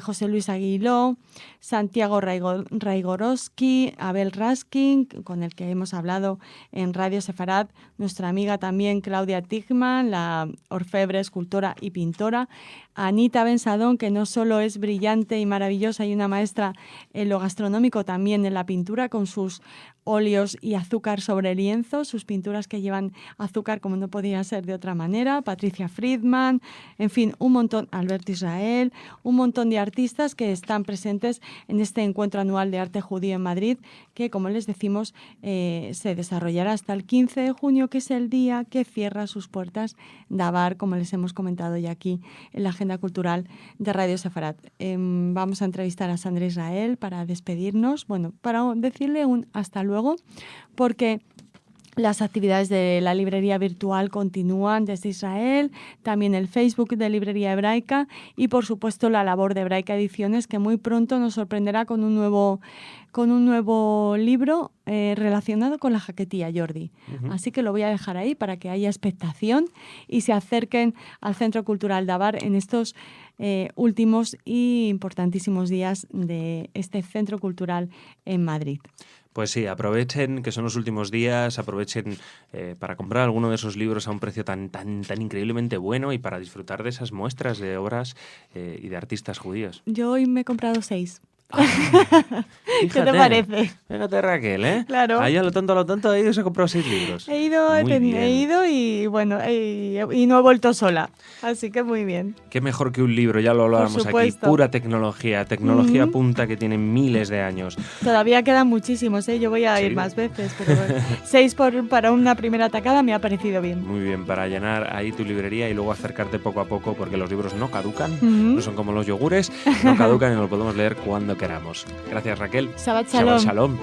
José Luis Aguiló, Santiago Raigorowski, Abel Raskin, con el que hemos hablado en Radio Sefarad, nuestra amiga también Claudia Tigman, la orfebre, escultora y pintora, Anita Bensadón, que no solo es brillante y maravillosa y una maestra en lo gastronómico, también en la pintura, con sus óleos y azúcar sobre lienzo, sus pinturas que llevan azúcar como no podía ser de otra manera, Patricia Friedman, en fin, un montón, Albert Israel, un montón de artistas que están presentes en este Encuentro Anual de Arte Judío en Madrid, que, como les decimos, se desarrollará hasta el 15 de junio, que es el día que cierra sus puertas Dabar, como les hemos comentado ya aquí en la agenda cultural de Radio Sefarad. Vamos a entrevistar a Sandra Israel para despedirnos, bueno, para decirle un hasta luego, porque las actividades de la librería virtual continúan desde Israel, también el Facebook de Librería Hebraica y, por supuesto, la labor de Hebraica Ediciones, que muy pronto nos sorprenderá con un nuevo libro relacionado con la jaquetía, Jordi. Así que lo voy a dejar ahí para que haya expectación y se acerquen al Centro Cultural Dabar en estos últimos y importantísimos días de este Centro Cultural en Madrid. Pues sí, aprovechen que son los últimos días, aprovechen para comprar alguno de esos libros a un precio tan increíblemente bueno y para disfrutar de esas muestras de obras y de artistas judíos. Yo hoy me he comprado 6. Fíjate, ¿Qué te parece? Fíjate, Raquel, ¿eh? Claro. Ahí a lo tonto, he ido y se ha comprado 6 libros. He ido y bueno, y no he vuelto sola. Así que muy bien. Qué mejor que un libro, ya lo hablábamos aquí. Pura tecnología punta que tiene miles de años. Todavía quedan muchísimos, ¿eh? Yo voy a ir más veces, pero 6 para una primera atacada me ha parecido bien. Muy bien, para llenar ahí tu librería y luego acercarte poco a poco, porque los libros no caducan, no son como los yogures, no caducan y los podemos leer cuando queramos. Gracias, Raquel. Shabbat Shalom. Shabbat Shalom.